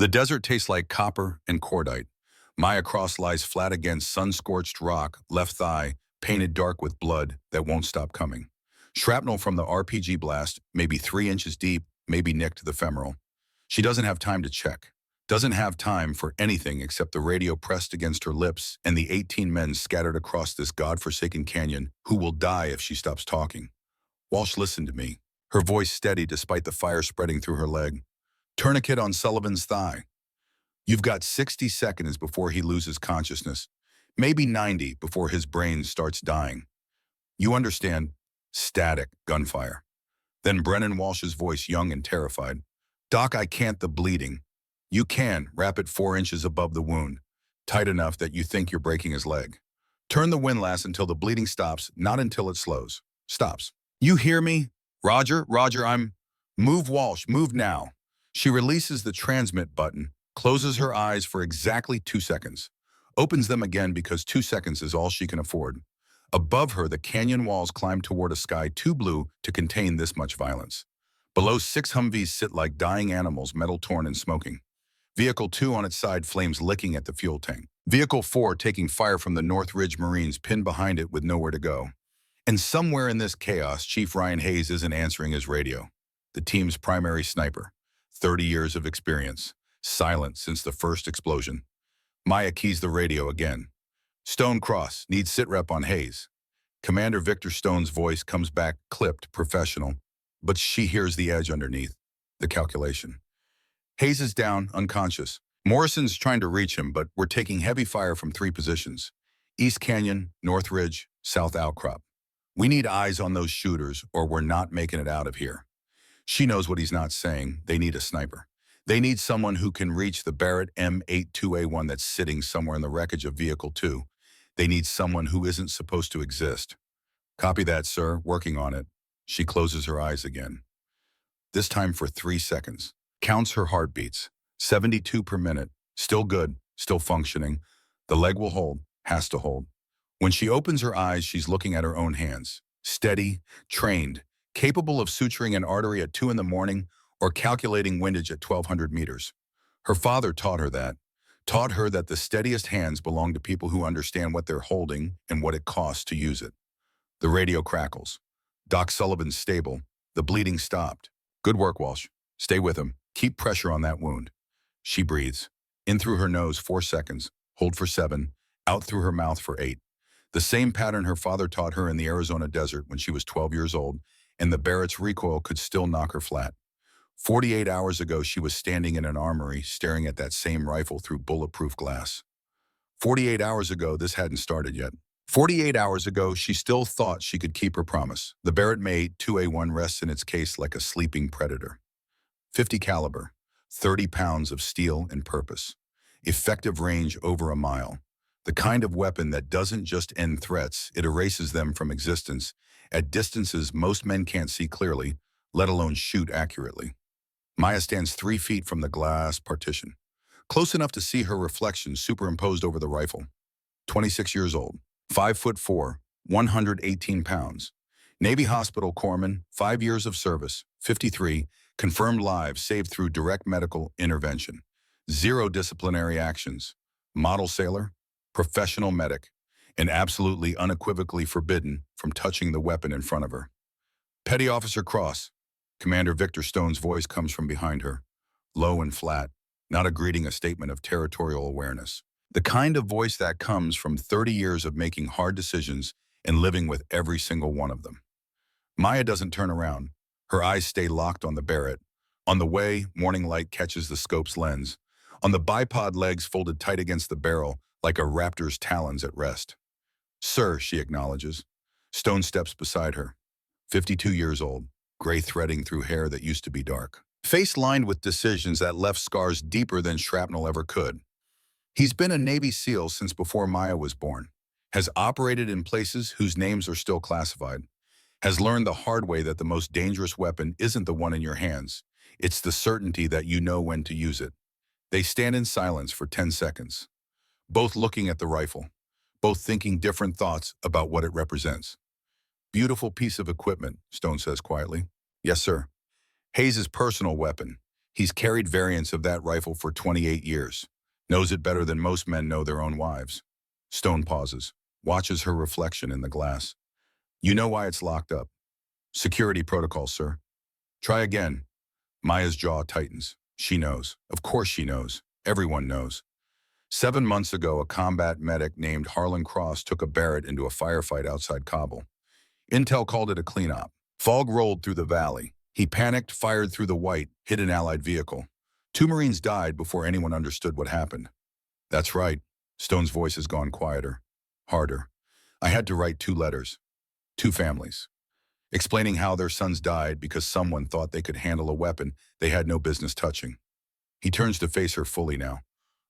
The desert tastes like copper and cordite. Maya Cross lies flat against sun-scorched rock, left thigh, painted dark with blood that won't stop coming. Shrapnel from the RPG blast, maybe 3 inches deep, maybe nicked the femoral. She doesn't have time to check. Doesn't have time for anything except the radio pressed against her lips and the 18 men scattered across this godforsaken canyon who will die if she stops talking. Walsh listened to me, her voice steady despite the fire spreading through her leg. Tourniquet on Sullivan's thigh. You've got 60 seconds before he loses consciousness, maybe 90 before his brain starts dying. You understand? Static gunfire. Then Brennan Walsh's voice, young and terrified. Doc, I can't, the bleeding. You can, wrap it 4 inches above the wound, tight enough that you think you're breaking his leg. Turn the windlass until the bleeding stops, not until it slows. Stops. You hear me? Roger, Move, Walsh, move now. She releases the transmit button, closes her eyes for exactly 2 seconds, opens them again because 2 seconds is all she can afford. Above her, the canyon walls climb toward a sky too blue to contain this much violence. Below, 6 Humvees sit like dying animals, metal torn and smoking. Vehicle 2 on its side, flames licking at the fuel tank. Vehicle 4 taking fire from the North Ridge Marines pinned behind it with nowhere to go. And somewhere in this chaos, Chief Ryan Hayes isn't answering his radio. The team's primary sniper, 30 years of experience, silent since the first explosion. Maya keys the radio again. Stone Cross needs sitrep on Hayes. Commander Victor Stone's voice comes back clipped, professional, but she hears the edge underneath, the calculation. Hayes is down, unconscious. Morrison's trying to reach him, but we're taking heavy fire from 3 positions. East Canyon, North Ridge, South Outcrop. We need eyes on those shooters or we're not making it out of here. She knows what he's not saying. They need a sniper. They need someone who can reach the Barrett M82A1 that's sitting somewhere in the wreckage of Vehicle 2. They need someone who isn't supposed to exist. Copy that, sir. Working on it. She closes her eyes again. This time for 3 seconds. Counts her heartbeats. 72 per minute. Still good. Still functioning. The leg will hold. Has to hold. When she opens her eyes, she's looking at her own hands. Steady, trained, capable of suturing an artery at 2 in the morning or calculating windage at 1,200 meters. Her father taught her that. Taught her that the steadiest hands belong to people who understand what they're holding and what it costs to use it. The radio crackles. Doc Sullivan's stable. The bleeding stopped. Good work, Walsh. Stay with him. Keep pressure on that wound. She breathes. In through her nose 4 seconds. Hold for 7. Out through her mouth for 8. The same pattern her father taught her in the Arizona desert when she was 12 years old, and the Barrett's recoil could still knock her flat. 48 hours ago, she was standing in an armory staring at that same rifle through bulletproof glass. 48 hours ago, this hadn't started yet. 48 hours ago, she still thought she could keep her promise. The Barrett May 2A1 rests in its case like a sleeping predator. 50 caliber, 30 pounds of steel and purpose. Effective range over a mile. The kind of weapon that doesn't just end threats, it erases them from existence at distances most men can't see clearly, let alone shoot accurately. Maya stands 3 feet from the glass partition, close enough to see her reflection superimposed over the rifle. 26 years old, 5'4", 118 pounds. Navy hospital corpsman, 5 years of service, 53, confirmed lives saved through direct medical intervention. 0 disciplinary actions. Model sailor, professional medic, and absolutely unequivocally forbidden from touching the weapon in front of her. Petty Officer Cross. Commander Victor Stone's voice comes from behind her, low and flat, not a greeting, a statement of territorial awareness. The kind of voice that comes from 30 years of making hard decisions and living with every single one of them. Maya doesn't turn around. Her eyes stay locked on the Barrett. On the way, morning light catches the scope's lens. On the bipod legs folded tight against the barrel, like a raptor's talons at rest. Sir, she acknowledges. Stone steps beside her. 52 years old, gray threading through hair that used to be dark. Face lined with decisions that left scars deeper than shrapnel ever could. He's been a Navy SEAL since before Maya was born. Has operated in places whose names are still classified. Has learned the hard way that the most dangerous weapon isn't the one in your hands. It's the certainty that you know when to use it. They stand in silence for 10 seconds. Both looking at the rifle, both thinking different thoughts about what it represents. Beautiful piece of equipment, Stone says quietly. Yes, sir. Hayes' personal weapon, He's carried variants of that rifle for 28 years. Knows it better than most men know their own wives. Stone pauses, watches her reflection in the glass. You know why it's locked up. Security protocol, sir. Try again. Maya's jaw tightens. She knows. Of course she knows. Everyone knows. 7 months ago, a combat medic named Harlan Cross took a Barrett into a firefight outside Kabul. Intel called it a cleanup. Fog rolled through the valley. He panicked, fired through the white, hit an Allied vehicle. 2 Marines died before anyone understood what happened. That's right. Stone's voice has gone quieter, harder. I had to write 2 letters. 2 families. Explaining how their sons died because someone thought they could handle a weapon they had no business touching. He turns to face her fully now.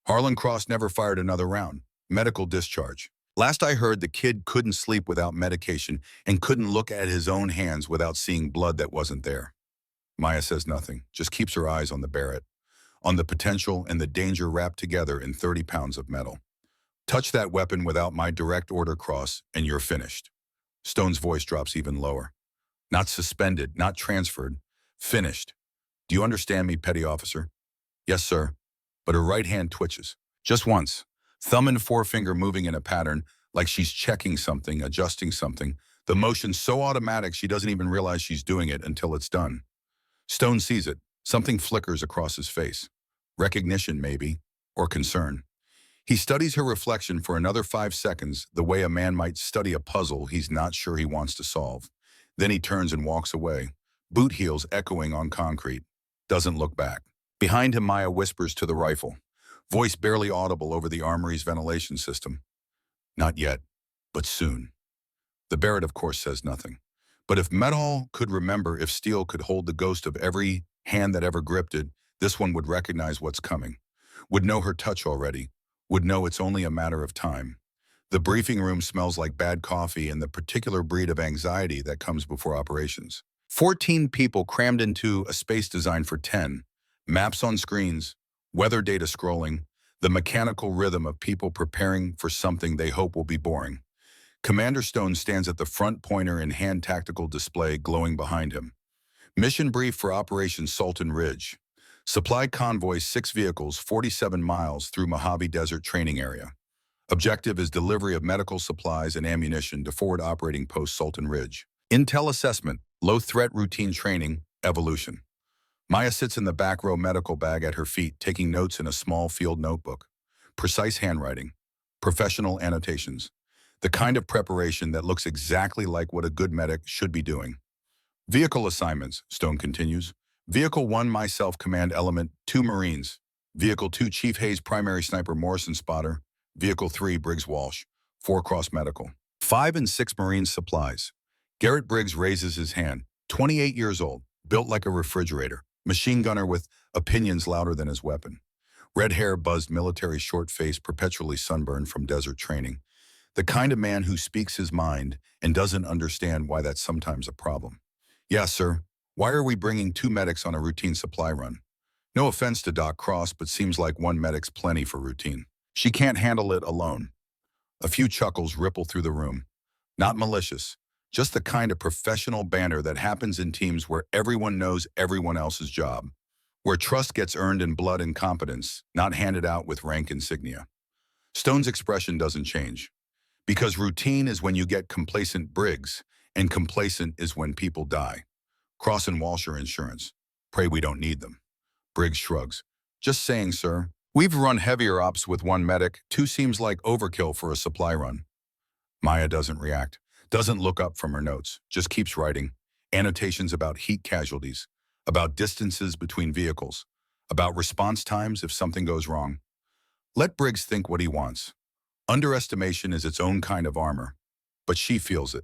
Harlan Cross never fired another round. Medical discharge. Last I heard, the kid couldn't sleep without medication and couldn't look at his own hands without seeing blood that wasn't there. Maya says nothing, just keeps her eyes on the Barrett, on the potential and the danger wrapped together in 30 pounds of metal. Touch that weapon without my direct order, Cross, and you're finished. Stone's voice drops even lower. Not suspended, not transferred. Finished. Do you understand me, petty officer? Yes, sir. But her right hand twitches. Just once. Thumb and forefinger moving in a pattern, like she's checking something, adjusting something. The motion so automatic she doesn't even realize she's doing it until it's done. Stone sees it. Something flickers across his face. Recognition, maybe, or concern. He studies her reflection for another 5 seconds, the way a man might study a puzzle he's not sure he wants to solve. Then he turns and walks away, boot heels echoing on concrete. Doesn't look back. Behind him, Maya whispers to the rifle, voice barely audible over the armory's ventilation system. Not yet, but soon. The Barrett, of course, says nothing. But if metal could remember, if steel could hold the ghost of every hand that ever gripped it, this one would recognize what's coming, would know her touch already, would know it's only a matter of time. The briefing room smells like bad coffee and the particular breed of anxiety that comes before operations. 14 people crammed into a space designed for 10. Maps on screens, weather data scrolling, the mechanical rhythm of people preparing for something they hope will be boring. Commander Stone stands at the front, pointer in hand, tactical display glowing behind him. Mission brief for Operation Sultan Ridge. Supply convoy 6 vehicles 47 miles through Mojave Desert training area. Objective is delivery of medical supplies and ammunition to forward operating post Sultan Ridge. Intel assessment, low threat routine training, evolution. Maya sits in the back row, medical bag at her feet, taking notes in a small field notebook. Precise handwriting, professional annotations. The kind of preparation that looks exactly like what a good medic should be doing. Vehicle assignments, Stone continues. Vehicle 1, myself, command element, 2 Marines. Vehicle 2, Chief Hayes, primary sniper, Morrison spotter. Vehicle 3, Briggs Walsh, 4 cross medical. 5 and 6 Marines supplies. Garrett Briggs raises his hand, 28 years old, built like a refrigerator. Machine gunner with opinions louder than his weapon. Red hair, buzzed military, short face, perpetually sunburned from desert training. The kind of man who speaks his mind and doesn't understand why that's sometimes a problem. Yeah, sir. Why are we bringing 2 medics on a routine supply run? No offense to Doc Cross, but seems like 1 medic's plenty for routine. She can't handle it alone. A few chuckles ripple through the room. Not malicious. Just the kind of professional banter that happens in teams where everyone knows everyone else's job, where trust gets earned in blood and competence, not handed out with rank insignia. Stone's expression doesn't change, because routine is when you get complacent Briggs, and complacent is when people die. Cross and Walsh are insurance. Pray we don't need them. Briggs shrugs. Just saying, sir. We've run heavier ops with 1 medic. 2 seems like overkill for a supply run. Maya doesn't react. Doesn't look up from her notes, just keeps writing. Annotations about heat casualties, about distances between vehicles, about response times if something goes wrong. Let Briggs think what he wants. Underestimation is its own kind of armor, but she feels it.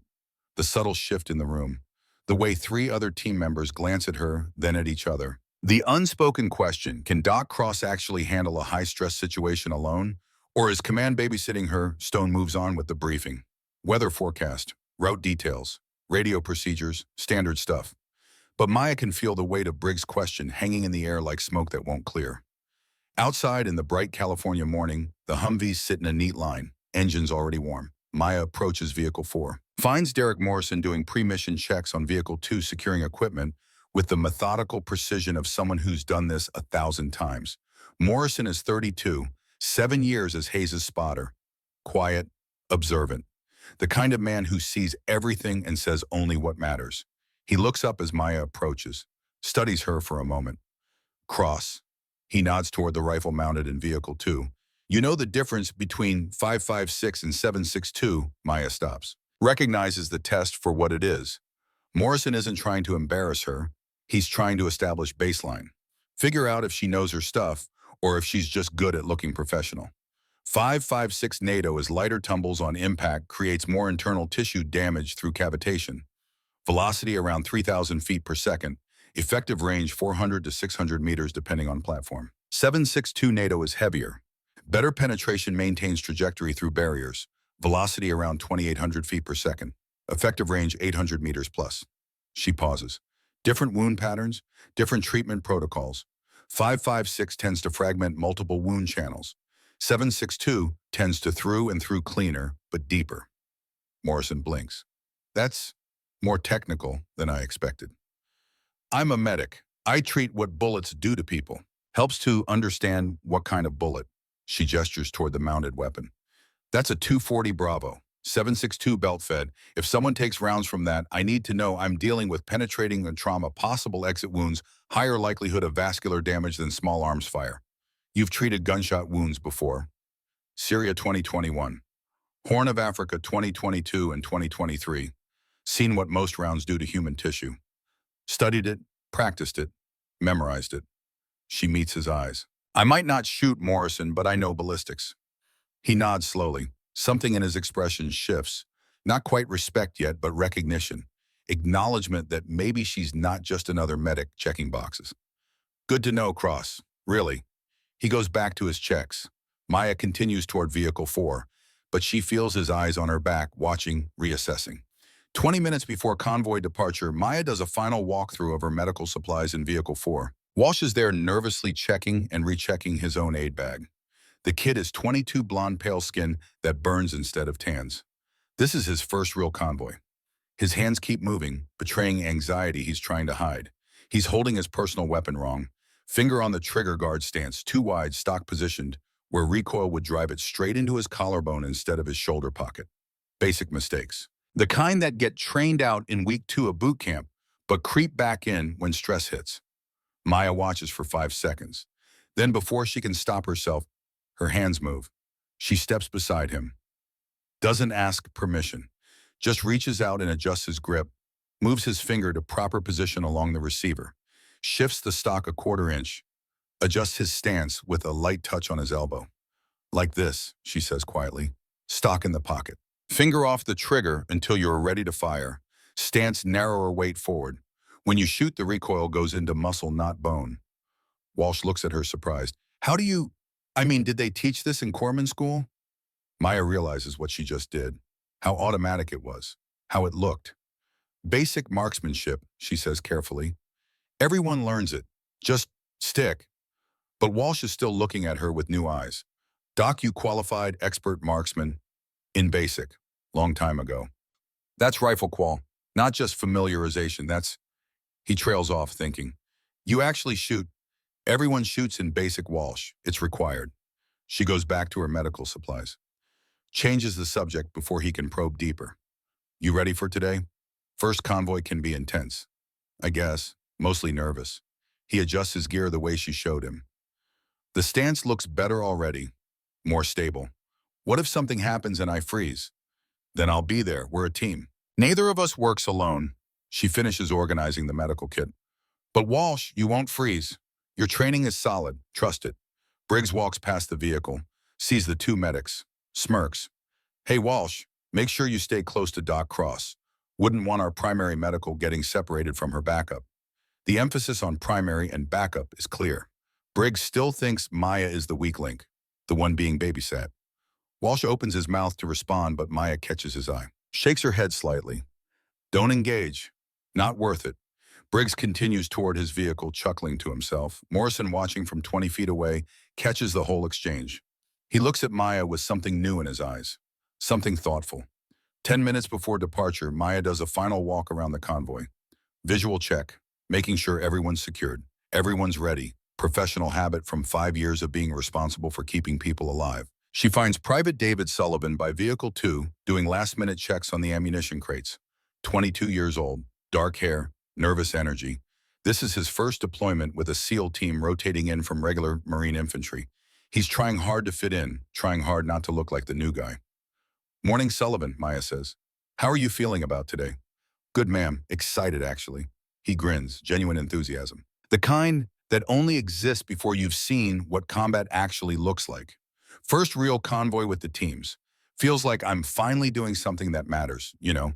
The subtle shift in the room, the way 3 other team members glance at her, then at each other. The unspoken question, can Doc Cross actually handle a high-stress situation alone? Or is command babysitting her? Stone moves on with the briefing. Weather forecast, route details, radio procedures, standard stuff. But Maya can feel the weight of Briggs' question hanging in the air like smoke that won't clear. Outside in the bright California morning, the Humvees sit in a neat line, engines already warm. Maya approaches Vehicle 4, finds Derek Morrison doing pre-mission checks on Vehicle 2, securing equipment, with the methodical precision of someone who's done this 1,000 times. Morrison is 32, 7 years as Hayes' spotter. Quiet, observant. The kind of man who sees everything and says only what matters. He looks up as Maya approaches, studies her for a moment. Cross. He nods toward the rifle mounted in Vehicle 2. You know the difference between 5.56 and 7.62, Maya stops. Recognizes the test for what it is. Morrison isn't trying to embarrass her. He's trying to establish baseline. Figure out if she knows her stuff or if she's just good at looking professional. 5.56 NATO as lighter tumbles on impact creates more internal tissue damage through cavitation. Velocity around 3,000 feet per second. Effective range 400 to 600 meters depending on platform. 7.62 NATO is heavier. Better penetration maintains trajectory through barriers. Velocity around 2,800 feet per second. Effective range 800 meters plus. She pauses. Different wound patterns, different treatment protocols. 5.56 tends to fragment multiple wound channels. 7.62 tends to through and through cleaner, but deeper. Morrison blinks. That's more technical than I expected. I'm a medic. I treat what bullets do to people. Helps to understand what kind of bullet. She gestures toward the mounted weapon. That's a 240 Bravo, 7.62 belt fed. If someone takes rounds from that, I need to know I'm dealing with penetrating and trauma, possible exit wounds, higher likelihood of vascular damage than small arms fire. You've treated gunshot wounds before. Syria 2021. Horn of Africa 2022 and 2023. Seen what most rounds do to human tissue. Studied it, practiced it, memorized it. She meets his eyes. I might not shoot Morrison, but I know ballistics. He nods slowly. Something in his expression shifts. Not quite respect yet, but recognition. Acknowledgement that maybe she's not just another medic checking boxes. Good to know, Cross. Really. He goes back to his checks. Maya continues toward Vehicle 4, but she feels his eyes on her back, watching, reassessing. 20 minutes before convoy departure, Maya does a final walkthrough of her medical supplies in Vehicle 4. Walsh is there nervously checking and rechecking his own aid bag. The kid is 22, blonde pale skin that burns instead of tans. This is his first real convoy. His hands keep moving, betraying anxiety he's trying to hide. He's holding his personal weapon wrong. Finger on the trigger guard stance, too wide, stock positioned, where recoil would drive it straight into his collarbone instead of his shoulder pocket. Basic mistakes. The kind that get trained out in week 2 of boot camp, but creep back in when stress hits. Maya watches for 5 seconds. Then before she can stop herself, her hands move. She steps beside him. Doesn't ask permission. Just reaches out and adjusts his grip. Moves his finger to proper position along the receiver. Shifts the stock a 1/4 inch. Adjusts his stance with a light touch on his elbow. Like this, she says quietly. Stock in the pocket. Finger off the trigger until you're ready to fire. Stance narrower weight forward. When you shoot, the recoil goes into muscle, not bone. Walsh looks at her surprised. Did they teach this in corpsman school? Maya realizes what she just did. How automatic it was. How it looked. Basic marksmanship, she says carefully. Everyone learns it. Just stick. But Walsh is still looking at her with new eyes. Doc, you qualified expert marksman in basic, long time ago. That's rifle qual, not just familiarization. He trails off thinking. You actually shoot. Everyone shoots in basic, Walsh. It's required. She goes back to her medical supplies. Changes the subject before he can probe deeper. You ready for today? First convoy can be intense. I guess, mostly nervous. He adjusts his gear the way she showed him. The stance looks better already, more stable. What if something happens and I freeze? Then I'll be there, we're a team. Neither of us works alone. She finishes organizing the medical kit. But Walsh, you won't freeze. Your training is solid, trust it. Briggs walks past the vehicle, sees the 2 medics, smirks. Hey Walsh, make sure you stay close to Doc Cross. Wouldn't want our primary medical getting separated from her backup. The emphasis on primary and backup is clear. Briggs still thinks Maya is the weak link, the one being babysat. Walsh opens his mouth to respond, but Maya catches his eye. Shakes her head slightly. Don't engage. Not worth it. Briggs continues toward his vehicle, chuckling to himself. Morrison, watching from 20 feet away, catches the whole exchange. He looks at Maya with something new in his eyes. Something thoughtful. 10 minutes before departure, Maya does a final walk around the convoy. Visual check. making sure everyone's secured, everyone's ready. Professional habit from 5 years of being responsible for keeping people alive. She finds Private David Sullivan by Vehicle 2 doing last-minute checks on the ammunition crates. 22 years old, dark hair, nervous energy. This is his first deployment with a SEAL team rotating in from regular Marine infantry. He's trying hard to fit in, trying hard not to look like the new guy. Morning, Sullivan, Maya says. How are you feeling about today? Good, ma'am. Excited, actually. He grins, genuine enthusiasm. The kind that only exists before you've seen what combat actually looks like. First real convoy with the teams. Feels like I'm finally doing something that matters, you know?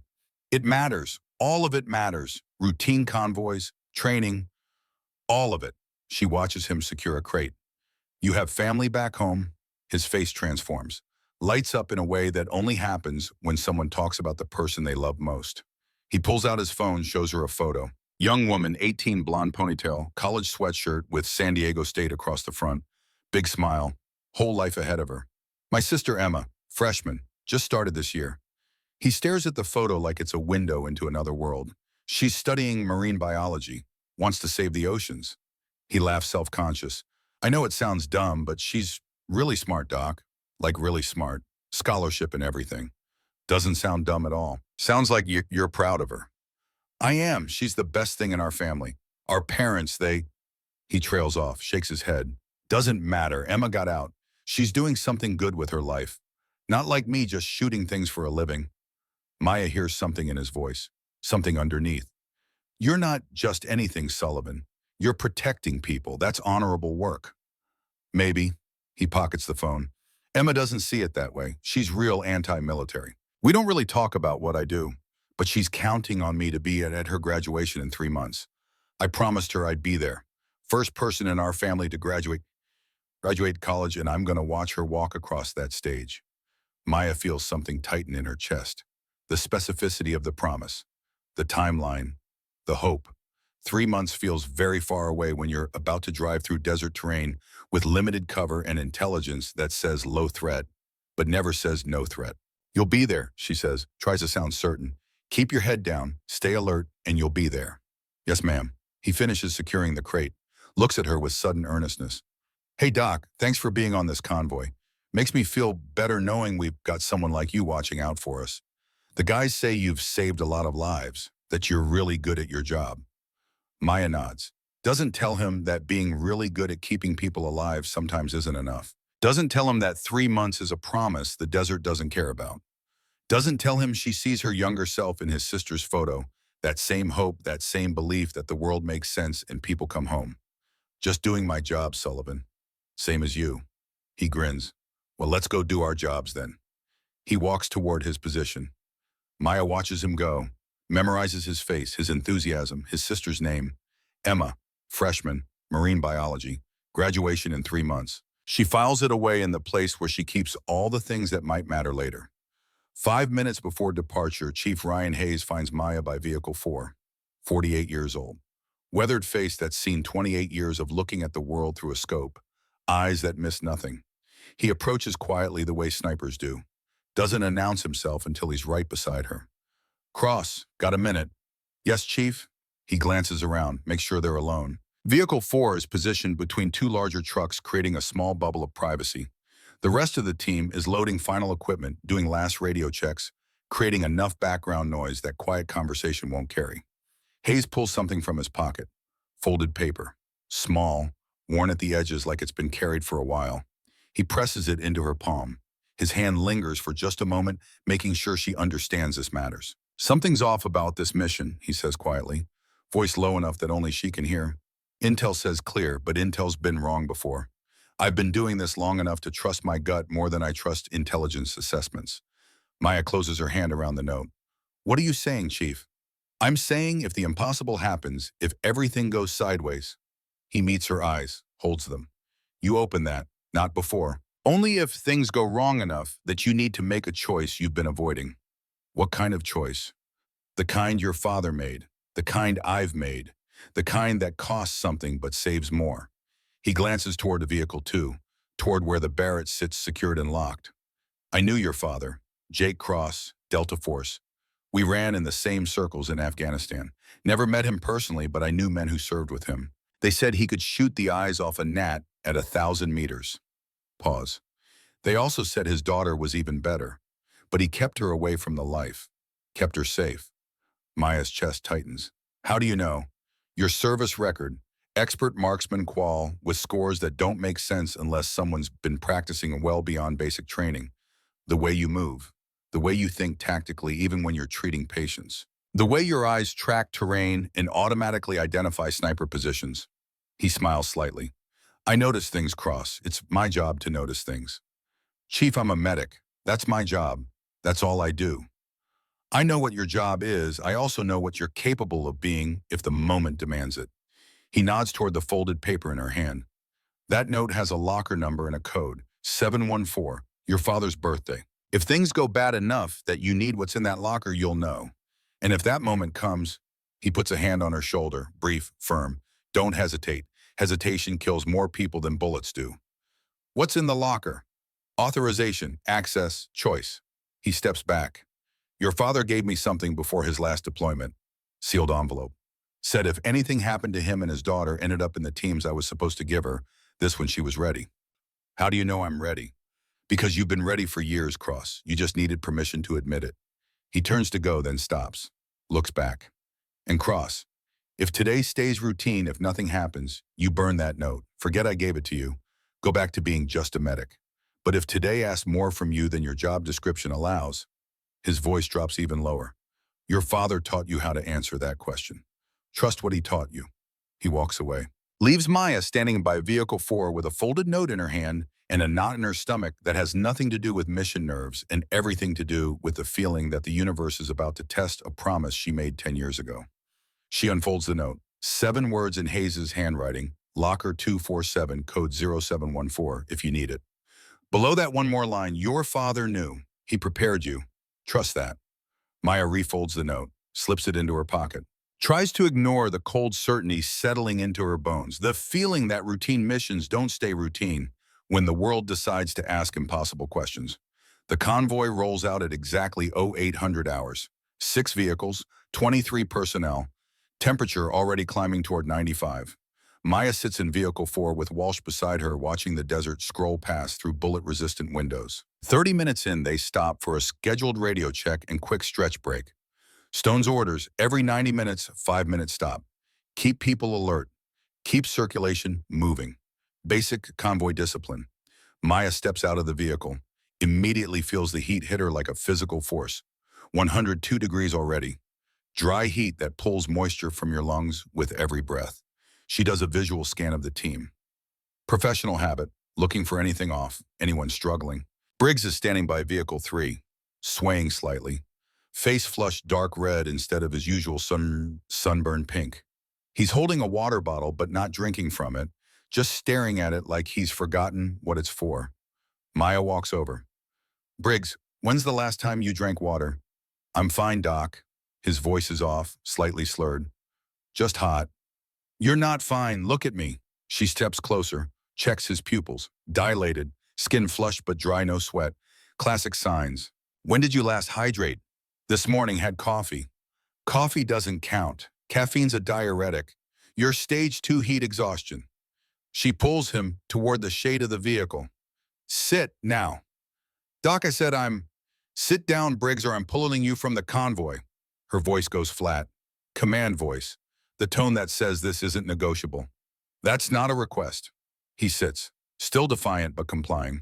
It matters. All of it matters. Routine convoys, training, all of it. She watches him secure a crate. You have family back home. His face transforms. Lights up in a way that only happens when someone talks about the person they love most. He pulls out his phone, shows her a photo. Young woman, 18, blonde ponytail, college sweatshirt with San Diego State across the front. Big smile, whole life ahead of her. My sister Emma, freshman, just started this year. He stares at the photo like it's a window into another world. She's studying marine biology, wants to save the oceans. He laughs self-conscious. I know it sounds dumb, but she's really smart, Doc. Like really smart. Scholarship and everything. Doesn't sound dumb at all. Sounds like you're proud of her. I am. She's the best thing in our family. Our parents, He trails off, shakes his head. Doesn't matter. Emma got out. She's doing something good with her life. Not like me, just shooting things for a living. Maya hears something in his voice. Something underneath. You're not just anything, Sullivan. You're protecting people. That's honorable work. Maybe. He pockets the phone. Emma doesn't see it that way. She's real anti-military. We don't really talk about what I do, but she's counting on me to be at her graduation in 3 months. I promised her I'd be there. First person in our family to graduate college, and I'm going to watch her walk across that stage. Maya feels something tighten in her chest. The specificity of the promise. The timeline. The hope. 3 months feels very far away when you're about to drive through desert terrain with limited cover and intelligence that says low threat, but never says no threat. You'll be there, she says, tries to sound certain. Keep your head down, stay alert, and you'll be there. Yes, ma'am. He finishes securing the crate, looks at her with sudden earnestness. Hey, Doc, thanks for being on this convoy. Makes me feel better knowing we've got someone like you watching out for us. The guys say you've saved a lot of lives, that you're really good at your job. Maya nods. Doesn't tell him that being really good at keeping people alive sometimes isn't enough. Doesn't tell him that 3 months is a promise the desert doesn't care about. Doesn't tell him she sees her younger self in his sister's photo, that same hope, that same belief that the world makes sense and people come home. Just doing my job, Sullivan. Same as you. He grins. Well, let's go do our jobs then. He walks toward his position. Maya watches him go, memorizes his face, his enthusiasm, his sister's name. Emma, freshman, marine biology, graduation in 3 months. She files it away in the place where she keeps all the things that might matter later. 5 minutes before departure, Chief Ryan Hayes finds Maya by Vehicle 4, 48 years old. Weathered face that's seen 28 years of looking at the world through a scope. Eyes that miss nothing. He approaches quietly the way snipers do. Doesn't announce himself until he's right beside her. Cross, got a minute? Yes, Chief? He glances around, makes sure they're alone. Vehicle 4 is positioned between 2 larger trucks, creating a small bubble of privacy. The rest of the team is loading final equipment, doing last radio checks, creating enough background noise that quiet conversation won't carry. Hayes pulls something from his pocket. Folded paper. Small, worn at the edges like it's been carried for a while. He presses it into her palm. His hand lingers for just a moment, making sure she understands this matters. Something's off about this mission, he says quietly, voice low enough that only she can hear. Intel says clear, but Intel's been wrong before. I've been doing this long enough to trust my gut more than I trust intelligence assessments. Maya closes her hand around the note. What are you saying, Chief? I'm saying if the impossible happens, if everything goes sideways. He meets her eyes, holds them. You open that, not before. Only if things go wrong enough that you need to make a choice you've been avoiding. What kind of choice? The kind your father made, the kind I've made, the kind that costs something but saves more. He glances toward the Vehicle 2, toward where the Barrett sits secured and locked. I knew your father, Jake Cross, Delta Force. We ran in the same circles in Afghanistan. Never met him personally, but I knew men who served with him. They said he could shoot the eyes off a gnat at 1,000 meters. Pause. They also said his daughter was even better, but he kept her away from the life, kept her safe. Maya's chest tightens. How do you know? Your service record, expert marksman qual with scores that don't make sense unless someone's been practicing well beyond basic training. The way you move, the way you think tactically even when you're treating patients. The way your eyes track terrain and automatically identify sniper positions. He smiles slightly. I notice things, Cross. It's my job to notice things. Chief, I'm a medic. That's my job. That's all I do. I know what your job is. I also know what you're capable of being if the moment demands it. He nods toward the folded paper in her hand. That note has a locker number and a code, 714, your father's birthday. If things go bad enough that you need what's in that locker, you'll know. And if that moment comes, he puts a hand on her shoulder, brief, firm. Don't hesitate. Hesitation kills more people than bullets do. What's in the locker? Authorization, access, choice. He steps back. Your father gave me something before his last deployment. Sealed envelope. Said if anything happened to him and his daughter ended up in the teams I was supposed to give her, this when she was ready. How do you know I'm ready? Because you've been ready for years, Cross. You just needed permission to admit it. He turns to go, then stops. Looks back. And Cross, if today stays routine, if nothing happens, you burn that note. Forget I gave it to you. Go back to being just a medic. But if today asks more from you than your job description allows, his voice drops even lower. Your father taught you how to answer that question. Trust what he taught you. He walks away. Leaves Maya standing by Vehicle 4 with a folded note in her hand and a knot in her stomach that has nothing to do with mission nerves and everything to do with the feeling that the universe is about to test a promise she made 10 years ago. She unfolds the note. 7 words in Hayes' handwriting. Locker 247, code 0714, if you need it. Below that one more line, your father knew. He prepared you. Trust that. Maya refolds the note, slips it into her pocket. Tries to ignore the cold certainty settling into her bones, the feeling that routine missions don't stay routine when the world decides to ask impossible questions. The convoy rolls out at exactly 0800 hours. 6 vehicles, 23 personnel, temperature already climbing toward 95. Maya sits in Vehicle 4 with Walsh beside her, watching the desert scroll past through bullet-resistant windows. 30 minutes in, they stop for a scheduled radio check and quick stretch break. Stone's orders, every 90 minutes, 5-minute stop. Keep people alert. Keep circulation moving. Basic convoy discipline. Maya steps out of the vehicle, immediately feels the heat hit her like a physical force. 102 degrees already. Dry heat that pulls moisture from your lungs with every breath. She does a visual scan of the team. Professional habit, looking for anything off, anyone struggling. Briggs is standing by Vehicle 3, swaying slightly. Face flushed dark red instead of his usual sunburned pink. He's holding a water bottle but not drinking from it, just staring at it like he's forgotten what it's for. Maya walks over. Briggs, when's the last time you drank water? I'm fine, Doc. His voice is off, slightly slurred. Just hot. You're not fine, look at me. She steps closer, checks his pupils. Dilated, skin flushed but dry, no sweat. Classic signs. When did you last hydrate? This morning, had coffee. Coffee doesn't count. Caffeine's a diuretic. You're stage 2 heat exhaustion. She pulls him toward the shade of the vehicle. Sit now. Doc, I said Sit down, Briggs, or I'm pulling you from the convoy. Her voice goes flat. Command voice. The tone that says this isn't negotiable. That's not a request. He sits, still defiant but complying.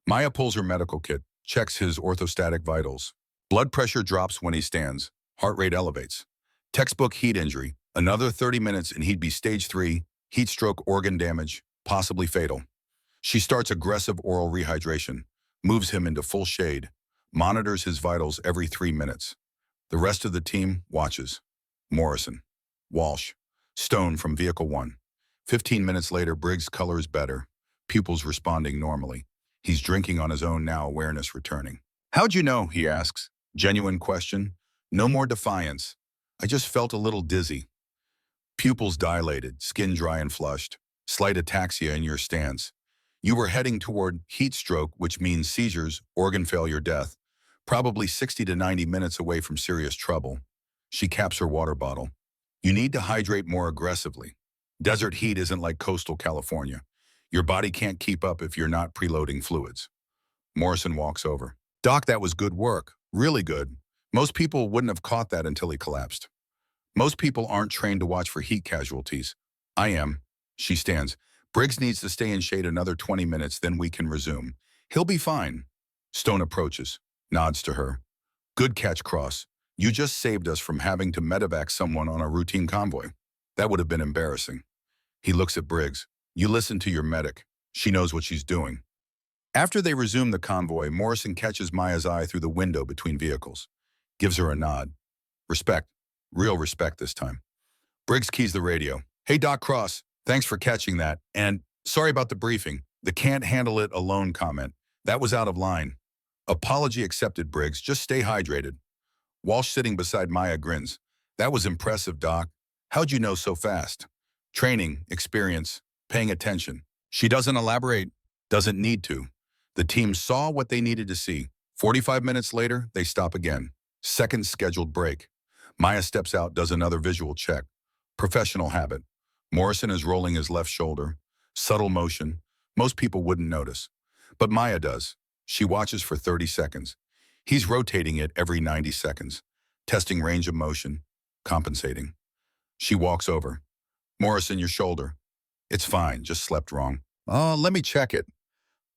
Maya pulls her medical kit, checks his orthostatic vitals. Blood pressure drops when he stands. Heart rate elevates. Textbook heat injury. Another 30 minutes and he'd be stage 3, heat stroke, organ damage, possibly fatal. She starts aggressive oral rehydration, moves him into full shade, monitors his vitals every 3 minutes. The rest of the team watches. Morrison. Walsh. Stone from Vehicle 1. 15 minutes later, Briggs' color is better. Pupils responding normally. He's drinking on his own now, awareness returning. How'd you know, he asks. Genuine question. No more defiance. I just felt a little dizzy. Pupils dilated, skin dry and flushed. Slight ataxia in your stance. You were heading toward heat stroke, which means seizures, organ failure, death. Probably 60 to 90 minutes away from serious trouble. She caps her water bottle. You need to hydrate more aggressively. Desert heat isn't like coastal California. Your body can't keep up if you're not preloading fluids. Morrison walks over. Doc, that was good work. Really good. Most people wouldn't have caught that until he collapsed. Most people aren't trained to watch for heat casualties. I am. She stands. Briggs needs to stay in shade another 20 minutes, then we can resume. He'll be fine. Stone approaches, nods to her. Good catch, Cross. You just saved us from having to medevac someone on a routine convoy. That would have been embarrassing. He looks at Briggs. You listen to your medic. She knows what she's doing. After they resume the convoy, Morrison catches Maya's eye through the window between vehicles. Gives her a nod. Respect. Real respect this time. Briggs keys the radio. Hey, Doc Cross. Thanks for catching that. And sorry about the briefing. The can't handle it alone comment. That was out of line. Apology accepted, Briggs. Just stay hydrated. Walsh, sitting beside Maya, grins. That was impressive, Doc. How'd you know so fast? Training, experience, paying attention. She doesn't elaborate. Doesn't need to. The team saw what they needed to see. 45 minutes later, they stop again. Second scheduled break. Maya steps out, does another visual check. Professional habit. Morrison is rolling his left shoulder. Subtle motion. Most people wouldn't notice. But Maya does. She watches for 30 seconds. He's rotating it every 90 seconds. Testing range of motion. Compensating. She walks over. Morrison, your shoulder. It's fine, just slept wrong. Let me check it.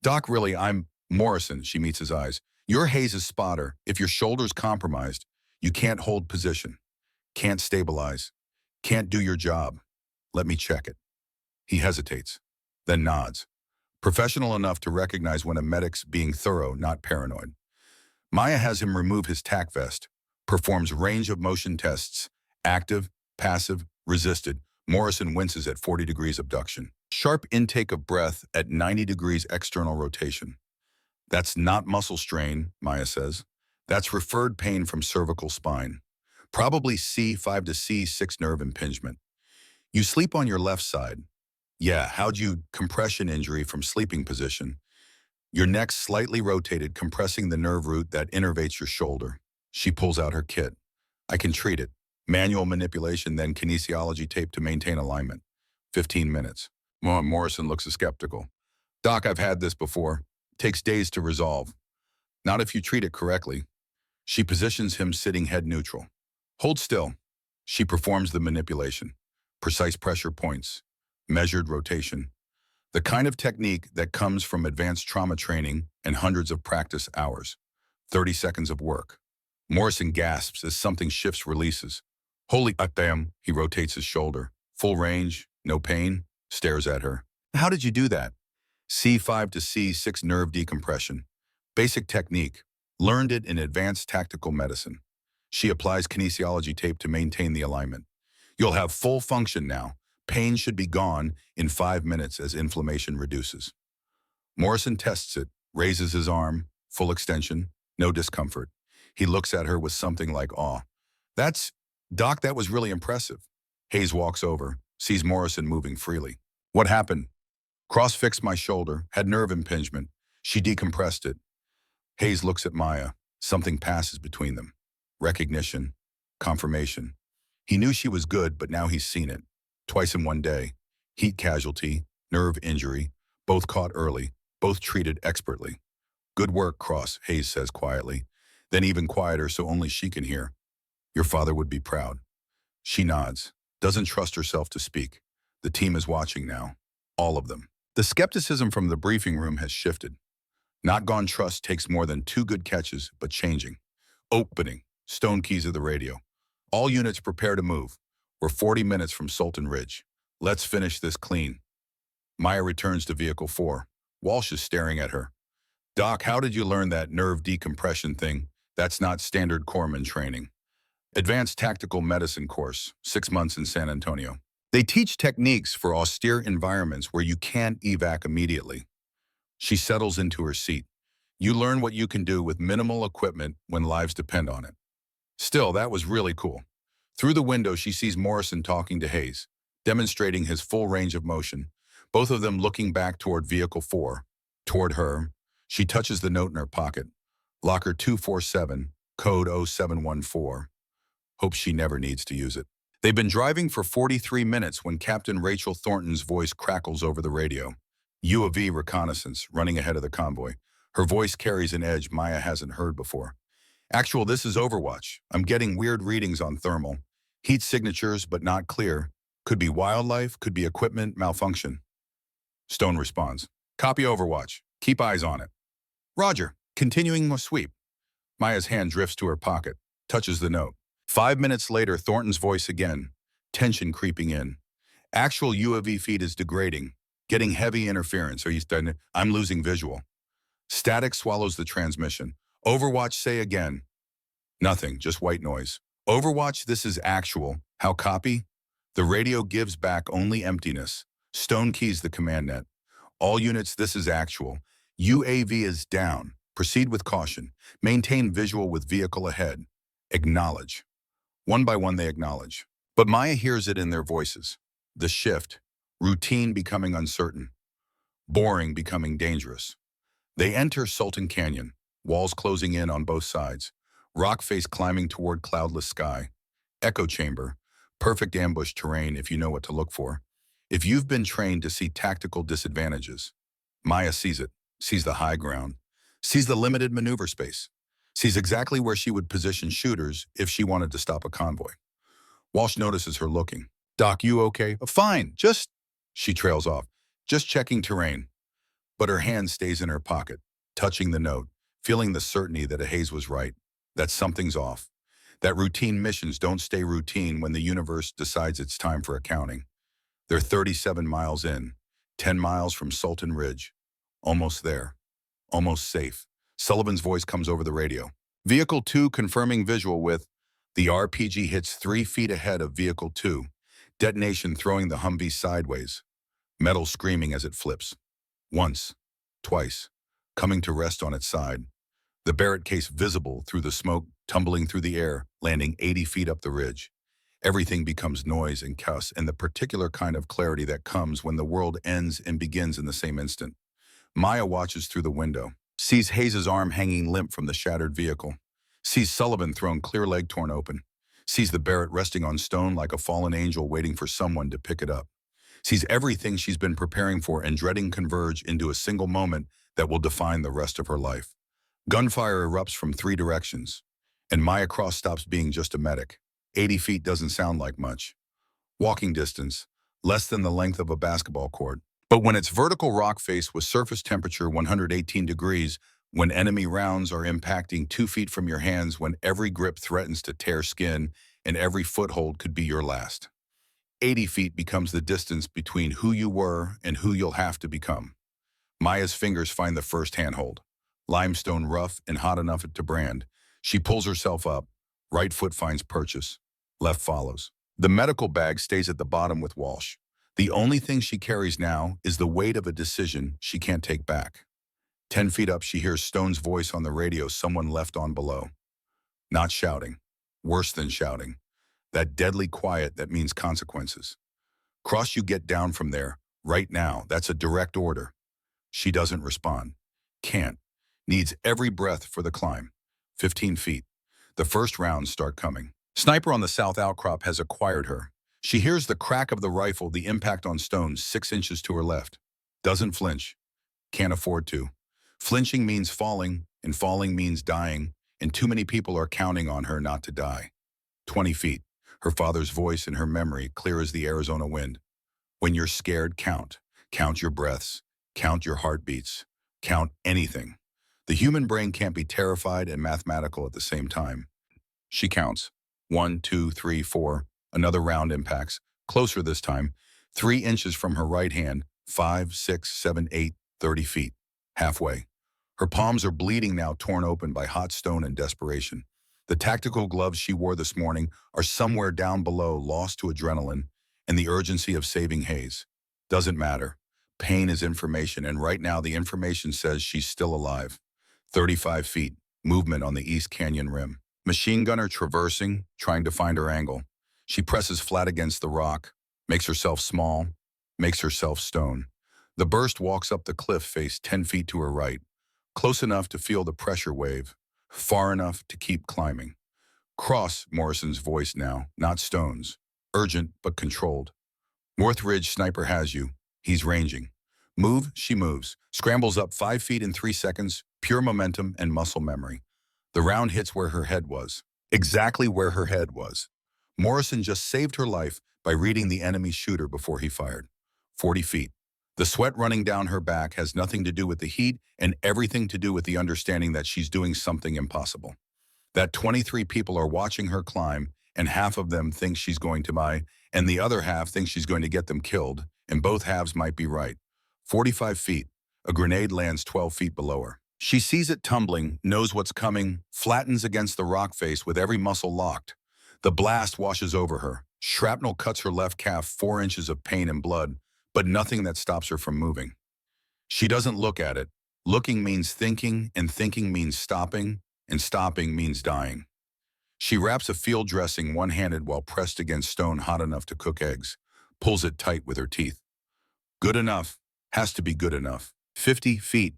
Doc, really, I'm Morrison, she meets his eyes. You're Hayes' spotter. If your shoulder's compromised, you can't hold position. Can't stabilize. Can't do your job. Let me check it. He hesitates, then nods. Professional enough to recognize when a medic's being thorough, not paranoid. Maya has him remove his tack vest, performs range of motion tests, active, passive, resisted. Morrison winces at 40 degrees abduction. Sharp intake of breath at 90 degrees external rotation. That's not muscle strain, Maya says. That's referred pain from cervical spine. Probably C5 to C6 nerve impingement. You sleep on your left side. Yeah, how'd you compression injury from sleeping position? Your neck slightly rotated, compressing the nerve root that innervates your shoulder. She pulls out her kit. I can treat it. Manual manipulation, then kinesiology tape to maintain alignment. 15 minutes. Morrison looks skeptical. Doc, I've had this before. Takes days to resolve. Not if you treat it correctly. She positions him sitting head neutral. Hold still. She performs the manipulation. Precise pressure points. Measured rotation. The kind of technique that comes from advanced trauma training and hundreds of practice hours. 30 seconds of work. Morrison gasps as something shifts, releases. Holy damn, he rotates his shoulder. Full range, no pain, stares at her. How did you do that? C5 to C6 nerve decompression. Basic technique. Learned it in advanced tactical medicine. She applies kinesiology tape to maintain the alignment. You'll have full function now. Pain should be gone in 5 minutes as inflammation reduces. Morrison tests it, raises his arm, full extension, no discomfort. He looks at her with something like awe. Doc, that was really impressive. Hayes walks over, sees Morrison moving freely. What happened? Cross fixed my shoulder, had nerve impingement. She decompressed it. Hayes looks at Maya. Something passes between them. Recognition, confirmation. He knew she was good, but now he's seen it. Twice in one day. Heat casualty, nerve injury, both caught early, both treated expertly. Good work, Cross, Hayes says quietly. Then even quieter so only she can hear. Your father would be proud. She nods, doesn't trust herself to speak. The team is watching now. All of them. The skepticism from the briefing room has shifted. Not gone trust takes more than 2 good catches, but changing. Opening. Stone keys of the radio. All units prepare to move. We're 40 minutes from Sultan Ridge. Let's finish this clean. Maya returns to Vehicle 4. Walsh is staring at her. Doc, how did you learn that nerve decompression thing? That's not standard corpsman training. Advanced Tactical Medicine course, 6 months in San Antonio. They teach techniques for austere environments where you can't evac immediately. She settles into her seat. You learn what you can do with minimal equipment when lives depend on it. Still, that was really cool. Through the window, she sees Morrison talking to Hayes, demonstrating his full range of motion, both of them looking back toward Vehicle 4, toward her. She touches the note in her pocket. Locker 247, code 0714. Hope she never needs to use it. They've been driving for 43 minutes when Captain Rachel Thornton's voice crackles over the radio. U of V reconnaissance, running ahead of the convoy. Her voice carries an edge Maya hasn't heard before. Actual, this is Overwatch. I'm getting weird readings on thermal. Heat signatures, but not clear. Could be wildlife, could be equipment malfunction. Stone responds. Copy Overwatch. Keep eyes on it. Roger. Continuing a sweep. Maya's hand drifts to her pocket, touches the note. 5 minutes later, Thornton's voice again. Tension creeping in. Actual UAV feed is degrading. Getting heavy interference. Are you starting? I'm losing visual. Static swallows the transmission. Overwatch, say again. Nothing, just white noise. Overwatch, this is actual. How copy? The radio gives back only emptiness. Stone keys the command net. All units, this is actual. UAV is down. Proceed with caution. Maintain visual with vehicle ahead. Acknowledge. One by one they acknowledge. But Maya hears it in their voices. The shift. Routine becoming uncertain. Boring becoming dangerous. They enter Sultan Canyon. Walls closing in on both sides. Rock face climbing toward cloudless sky. Echo chamber. Perfect ambush terrain if you know what to look for. If you've been trained to see tactical disadvantages. Maya sees it. Sees the high ground. Sees the limited maneuver space. Sees exactly where she would position shooters if she wanted to stop a convoy. Walsh notices her looking. Doc, you okay? Fine, just... She trails off. Just checking terrain. But her hand stays in her pocket, touching the note, feeling the certainty that Hayes was right, that something's off, that routine missions don't stay routine when the universe decides it's time for accounting. They're 37 miles in, 10 miles from Sultan Ridge. Almost there. Almost safe. Sullivan's voice comes over the radio. Vehicle 2 confirming visual with, the RPG hits 3 feet ahead of Vehicle 2, detonation throwing the Humvee sideways, metal screaming as it flips. Once, twice, coming to rest on its side. The Barrett case visible through the smoke, tumbling through the air, landing 80 feet up the ridge. Everything becomes noise and chaos and the particular kind of clarity that comes when the world ends and begins in the same instant. Maya watches through the window, sees Hayes' arm hanging limp from the shattered vehicle, sees Sullivan thrown clear leg torn open, sees the Barrett resting on stone like a fallen angel waiting for someone to pick it up, sees everything she's been preparing for and dreading converge into a single moment that will define the rest of her life. Gunfire erupts from 3 directions, and Maya Cross stops being just a medic. 80 feet doesn't sound like much. Walking distance, less than the length of a basketball court. But when it's vertical rock face with surface temperature 118 degrees, when enemy rounds are impacting 2 feet from your hands, when every grip threatens to tear skin and every foothold could be your last. 80 feet becomes the distance between who you were and who you'll have to become. Maya's fingers find the first handhold. Limestone rough and hot enough to brand. She pulls herself up. Right foot finds purchase. Left follows. The medical bag stays at the bottom with Walsh. The only thing she carries now is the weight of a decision she can't take back. 10 feet up, she hears Stone's voice on the radio, someone left on below. Not shouting. Worse than shouting. That deadly quiet that means consequences. Cross, you get down from there, right now. That's a direct order. She doesn't respond. Can't. Needs every breath for the climb. 15 feet. The first rounds start coming. Sniper on the south outcrop has acquired her. She hears the crack of the rifle, the impact on stone 6 inches to her left. Doesn't flinch. Can't afford to. Flinching means falling, and falling means dying, and too many people are counting on her not to die. 20 feet. Her father's voice in her memory, clear as the Arizona wind. When you're scared, count. Count your breaths. Count your heartbeats. Count anything. The human brain can't be terrified and mathematical at the same time. She counts. 1, 2, 3, 4. Another round impacts. Closer this time. 3 inches from her right hand. 5, 6, 7, 8, 30 feet. Halfway. Her palms are bleeding now, torn open by hot stone and desperation. The tactical gloves she wore this morning are somewhere down below, lost to adrenaline and the urgency of saving Hayes. Doesn't matter. Pain is information, and right now the information says she's still alive. 35 feet. Movement on the East Canyon rim. Machine gunner traversing, trying to find her angle. She presses flat against the rock, makes herself small, makes herself stone. The burst walks up the cliff face 10 feet to her right, close enough to feel the pressure wave. Far enough to keep climbing. Cross, Morrison's voice now, not Stone's. Urgent but controlled. North Ridge sniper has you. He's ranging. Move, she moves. Scrambles up 5 feet in 3 seconds. Pure momentum and muscle memory. The round hits where her head was. Exactly where her head was. Morrison just saved her life by reading the enemy shooter before he fired. 40 feet. The sweat running down her back has nothing to do with the heat and everything to do with the understanding that she's doing something impossible. That 23 people are watching her climb, and half of them think she's going to die, and the other half thinks she's going to get them killed, and both halves might be right. 45 feet. A grenade lands 12 feet below her. She sees it tumbling, knows what's coming, flattens against the rock face with every muscle locked. The blast washes over her. Shrapnel cuts her left calf, 4 inches of pain and blood, but nothing that stops her from moving. She doesn't look at it. Looking means thinking, and thinking means stopping, and stopping means dying. She wraps a field dressing one-handed while pressed against stone hot enough to cook eggs, pulls it tight with her teeth. Good enough. Has to be good enough. 50 feet.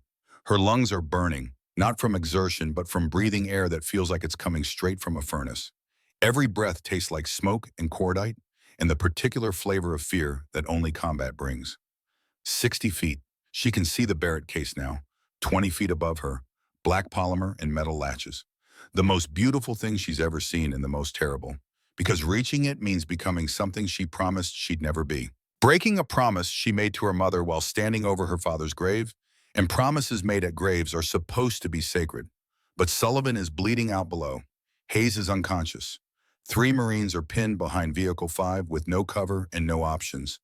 Her lungs are burning, not from exertion, but from breathing air that feels like it's coming straight from a furnace. Every breath tastes like smoke and cordite, and the particular flavor of fear that only combat brings. 60 feet. She can see the Barrett case now, 20 feet above her, black polymer and metal latches. The most beautiful thing she's ever seen and the most terrible, because reaching it means becoming something she promised she'd never be. Breaking a promise she made to her mother while standing over her father's grave, and promises made at graves are supposed to be sacred. But Sullivan is bleeding out below. Hayes is unconscious. 3 Marines are pinned behind Vehicle 5 with no cover and no options.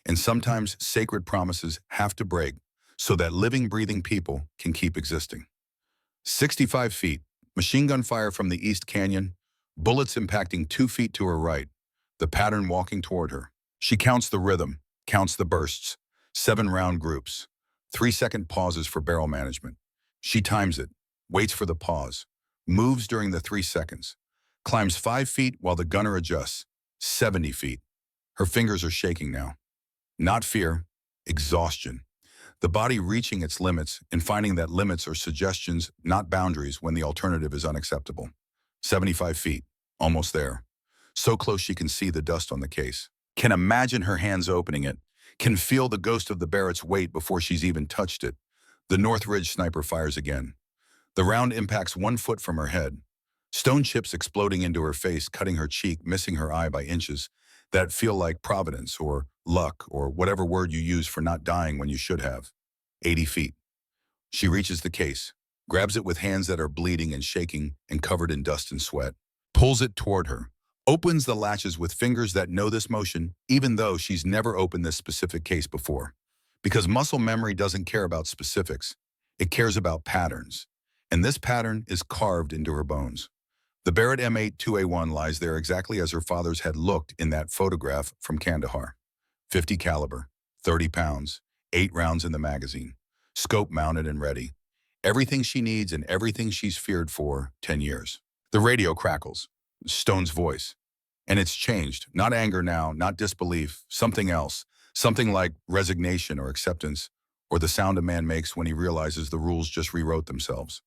And sometimes sacred promises have to break so that living, breathing people can keep existing. 65 feet. Machine gun fire from the East Canyon, bullets impacting 2 feet to her right, the pattern walking toward her. She counts the rhythm, counts the bursts, 7 round groups, 3-second pauses for barrel management. She times it, waits for the pause, moves during the 3 seconds, climbs 5 feet while the gunner adjusts, 70 feet. Her fingers are shaking now. Not fear, exhaustion. The body reaching its limits and finding that limits are suggestions, not boundaries, when the alternative is unacceptable. 75 feet, almost there. So close she can see the dust on the case. Can imagine her hands opening it. Can feel the ghost of the Barrett's weight before she's even touched it. The North Ridge sniper fires again. The round impacts 1 foot from her head. Stone chips exploding into her face, cutting her cheek, missing her eye by inches, that feel like providence or luck or whatever word you use for not dying when you should have. 80 feet. She reaches the case, grabs it with hands that are bleeding and shaking and covered in dust and sweat, pulls it toward her, opens the latches with fingers that know this motion, even though she's never opened this specific case before. Because muscle memory doesn't care about specifics. It cares about patterns. And this pattern is carved into her bones. The Barrett M8-2A1 lies there exactly as her father's had looked in that photograph from Kandahar. 50 caliber, 30 pounds, 8 rounds in the magazine, scope mounted and ready. Everything she needs and everything she's feared for 10 years. The radio crackles. Stone's voice. And it's changed. Not anger now, not disbelief, something else. Something like resignation or acceptance, or the sound a man makes when he realizes the rules just rewrote themselves.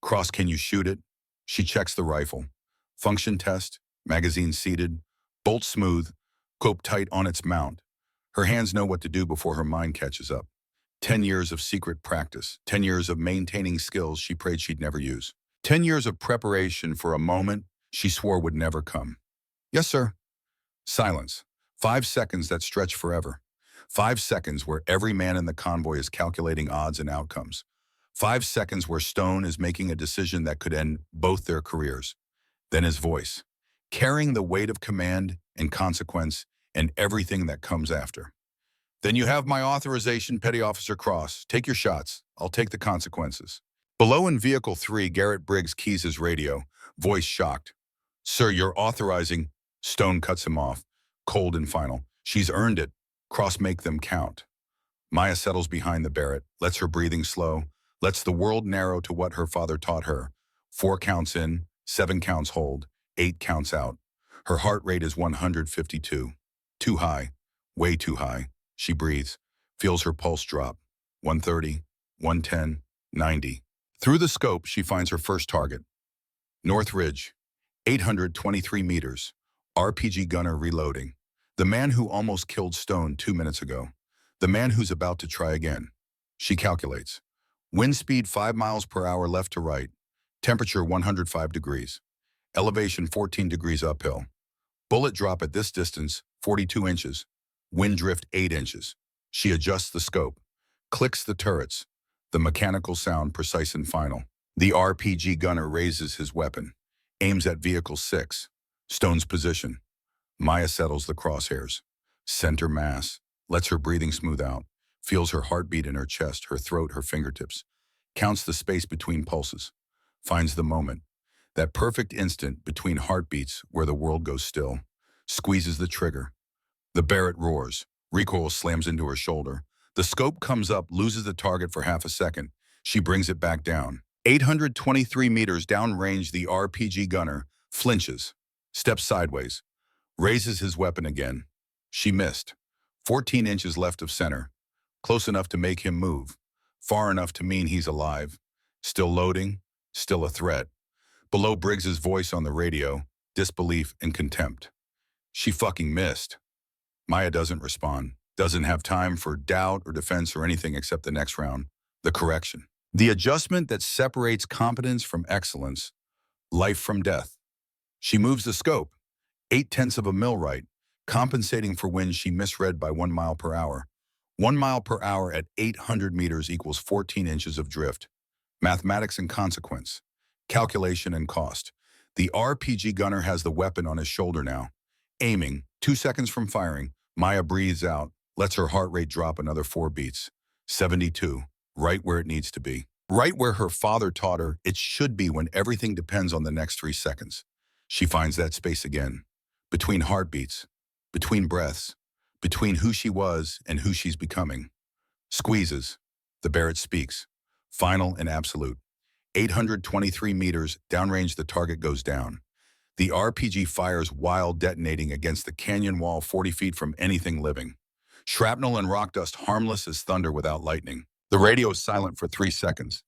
Cross, can you shoot it? She checks the rifle. Function test, magazine seated, bolt smooth, cope tight on its mount. Her hands know what to do before her mind catches up. 10 years of secret practice, 10 years of maintaining skills she prayed she'd never use. 10 years of preparation for a moment she swore would never come. Yes, sir. Silence. 5 seconds that stretch forever. 5 seconds where every man in the convoy is calculating odds and outcomes. 5 seconds where Stone is making a decision that could end both their careers. Then his voice, carrying the weight of command and consequence and everything that comes after. Then you have my authorization, Petty Officer Cross. Take your shots. I'll take the consequences. Below in Vehicle 3, Garrett Briggs keys his radio, voice shocked. Sir, you're authorizing. Stone cuts him off, cold and final. She's earned it. Cross, make them count. Maya settles behind the Barrett, lets her breathing slow, lets the world narrow to what her father taught her. 4 counts in, 7 counts hold, 8 counts out. Her heart rate is 152. Too high, way too high. She breathes, feels her pulse drop. 130, 110, 90. Through the scope, she finds her first target, North Ridge, 823 meters. RPG gunner reloading. The man who almost killed Stone 2 minutes ago. The man who's about to try again. She calculates. Wind speed 5 miles per hour left to right. Temperature 105 degrees. Elevation 14 degrees uphill. Bullet drop at this distance, 42 inches. Wind drift 8 inches. She adjusts the scope. Clicks the turrets. The mechanical sound precise and final. The RPG gunner raises his weapon. Aims at Vehicle 6. Stone's position. Maya settles the crosshairs. Center mass. Lets her breathing smooth out. Feels her heartbeat in her chest, her throat, her fingertips. Counts the space between pulses. Finds the moment. That perfect instant between heartbeats where the world goes still. Squeezes the trigger. The Barrett roars. Recoil slams into her shoulder. The scope comes up, loses the target for half a second. She brings it back down. 823 meters downrange, the RPG gunner flinches, steps sideways, raises his weapon again. She missed. 14 inches left of center. Close enough to make him move. Far enough to mean he's alive. Still loading, still a threat. Below, Briggs's voice on the radio, disbelief and contempt. She fucking missed. Maya doesn't respond, doesn't have time for doubt or defense or anything except the next round, the correction. The adjustment that separates competence from excellence, life from death. She moves the scope, 0.8 of a mil right, compensating for when she misread by 1 mile per hour. 1 mile per hour at 800 meters equals 14 inches of drift. Mathematics and consequence. Calculation and cost. The RPG gunner has the weapon on his shoulder now. Aiming, 2 seconds from firing, Maya breathes out, lets her heart rate drop another 4 beats. 72, right where it needs to be. Right where her father taught her it should be when everything depends on the next 3 seconds. She finds that space again. Between heartbeats, between breaths, between who she was and who she's becoming. Squeezes. The Barrett speaks. Final and absolute. 823 meters, downrange, the target goes down. The RPG fires while detonating against the canyon wall 40 feet from anything living. Shrapnel and rock dust harmless as thunder without lightning. The radio is silent for 3 seconds.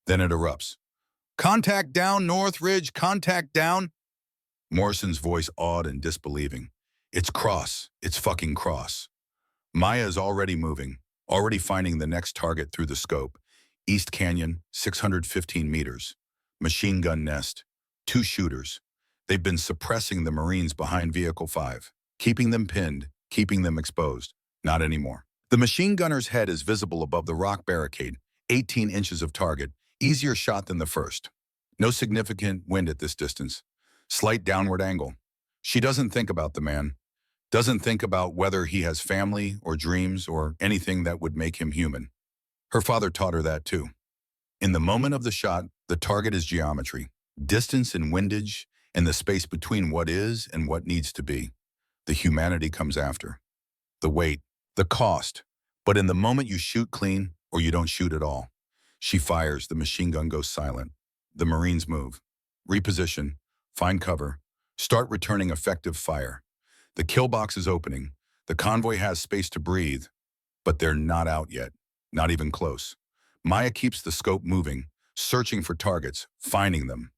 Then it erupts. Contact down, North Ridge, contact down. Morrison's voice awed and disbelieving. It's Cross. It's fucking Cross. Maya is already moving, already finding the next target through the scope. East Canyon, 615 meters. Machine gun nest. 2 shooters. They've been suppressing the Marines behind Vehicle 5, keeping them pinned, keeping them exposed. Not anymore. The machine gunner's head is visible above the rock barricade, 18 inches of target, easier shot than the first. No significant wind at this distance. Slight downward angle. She doesn't think about the man. Doesn't think about whether he has family or dreams or anything that would make him human. Her father taught her that too. In the moment of the shot, the target is geometry, distance and windage, and the space between what is and what needs to be. The humanity comes after. The weight, the cost. But in the moment you shoot clean or you don't shoot at all. She fires, the machine gun goes silent. The Marines move. Reposition, find cover, start returning effective fire. The kill box is opening. The convoy has space to breathe, but they're not out yet, not even close. Maya keeps the scope moving, searching for targets, finding them.